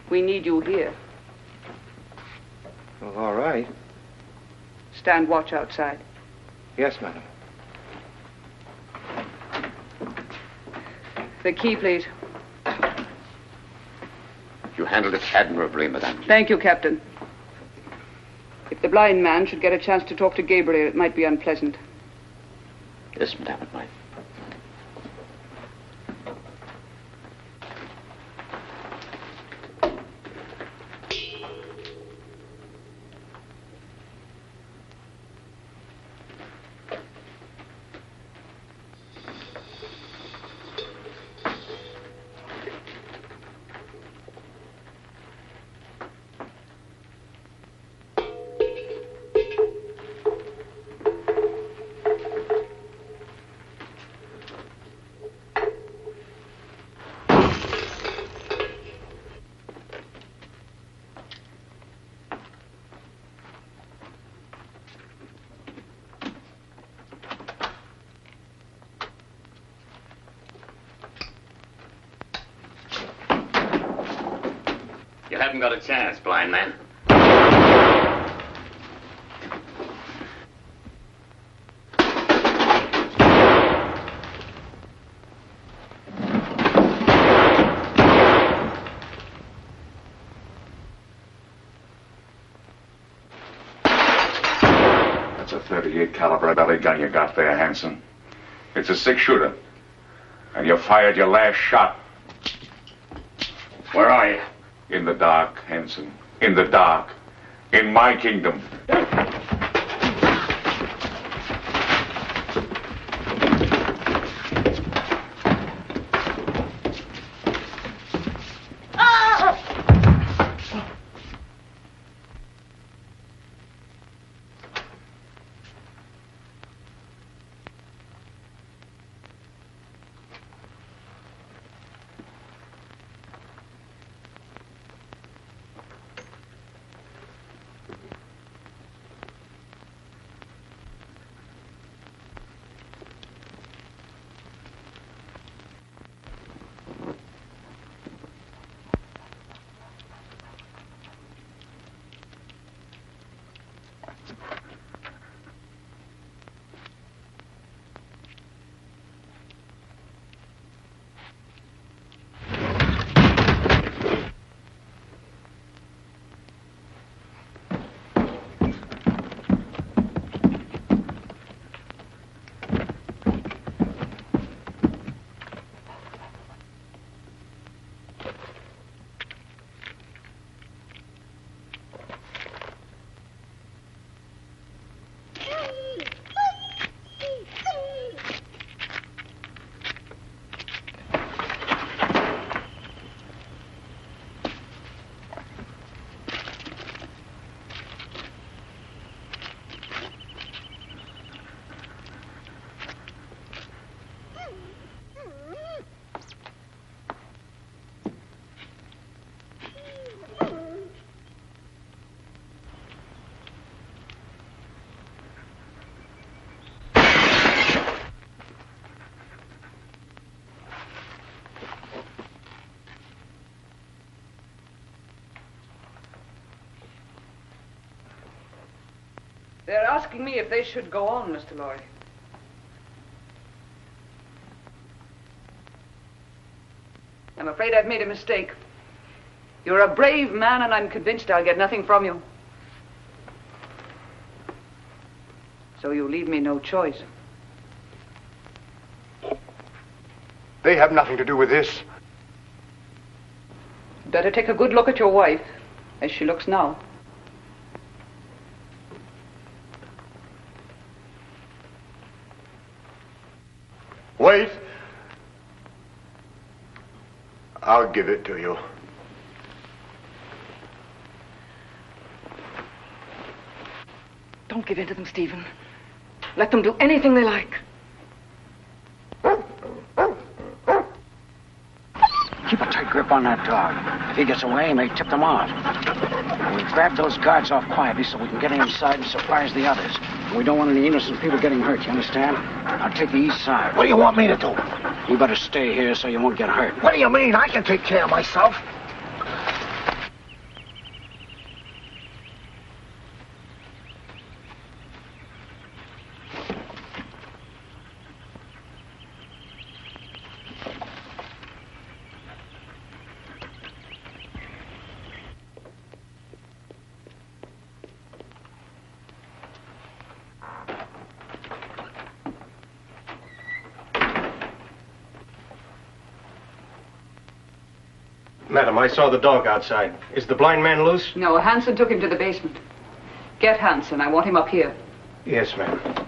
We need you here. Well, all right. Stand watch outside. Yes, madam. The key, please. You handled it admirably, madame. Thank you, Captain. If the blind man should get a chance to talk to Gabriel, it might be unpleasant. Yes, madame, it might. You haven't got a chance, blind man. That's a .38 caliber belly gun you got there, Hanson. It's a 6-shooter. And you fired your last shot. Where are you? In the dark, Hanson. In the dark. In my kingdom. They're asking me if they should go on, Mr. Lorry. I'm afraid I've made a mistake. You're a brave man, and I'm convinced I'll get nothing from you. So you leave me no choice. They have nothing to do with this. Better take a good look at your wife, as she looks now. Wait. I'll give it to you. Don't give in to them, Stephen. Let them do anything they like. Keep a tight grip on that dog. If he gets away, he may tip them off. We'll grab those guards off quietly so we can get inside and surprise the others. We don't want any innocent people getting hurt, you understand? I'll take the east side. What do you want me to do? You better stay here so you won't get hurt. What do you mean? I can take care of myself. Madam, I saw the dog outside. Is the blind man loose? No, Hanson took him to the basement. Get Hanson. I want him up here. Yes, ma'am.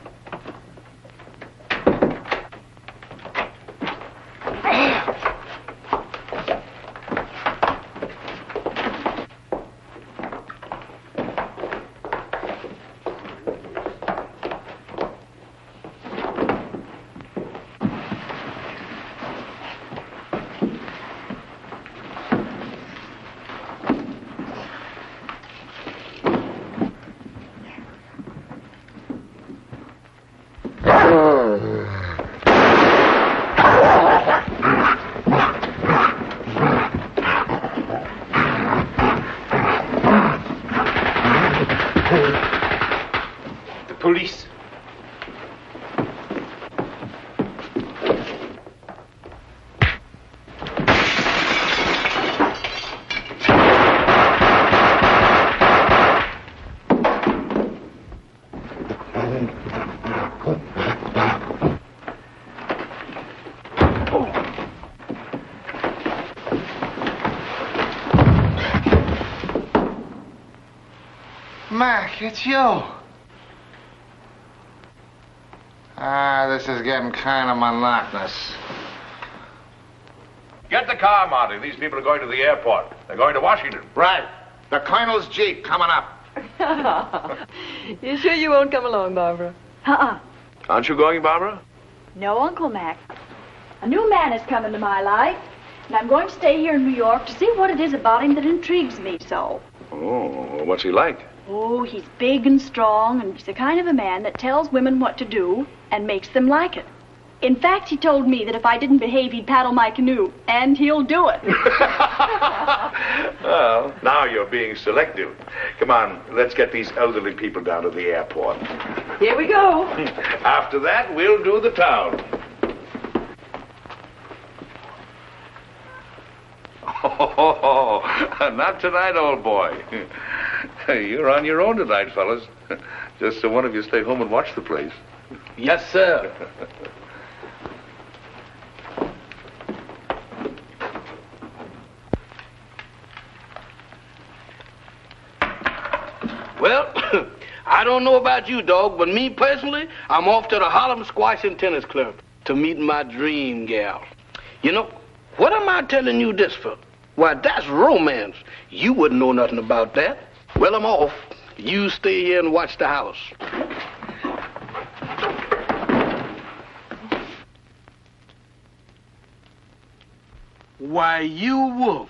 Mac, it's you. This is getting kind of monotonous. Get the car, Marty. These people are going to the airport. They're going to Washington. Right. The Colonel's Jeep coming up. You sure you won't come along, Barbara? Aren't you going, Barbara? No, Uncle Mac. A new man has come into my life, and I'm going to stay here in New York to see what it is about him that intrigues me so. Oh, what's he like? Oh, he's big and strong, and he's the kind of a man that tells women what to do and makes them like it. In fact, he told me that if I didn't behave, he'd paddle my canoe, and he'll do it. Well, now you're being selective. Come on, let's get these elderly people down to the airport. Here we go. After that, we'll do the town. Oh, not tonight, old boy. You're on your own tonight, fellas. Just so one of you stay home and watch the place. Yes, sir. Well, I don't know about you, dog, but me personally, I'm off to the Harlem Squash and Tennis Club to meet my dream gal. You know, what am I telling you this for? Why, that's romance. You wouldn't know nothing about that. Well, I'm off. You stay here and watch the house. Why, you wolf.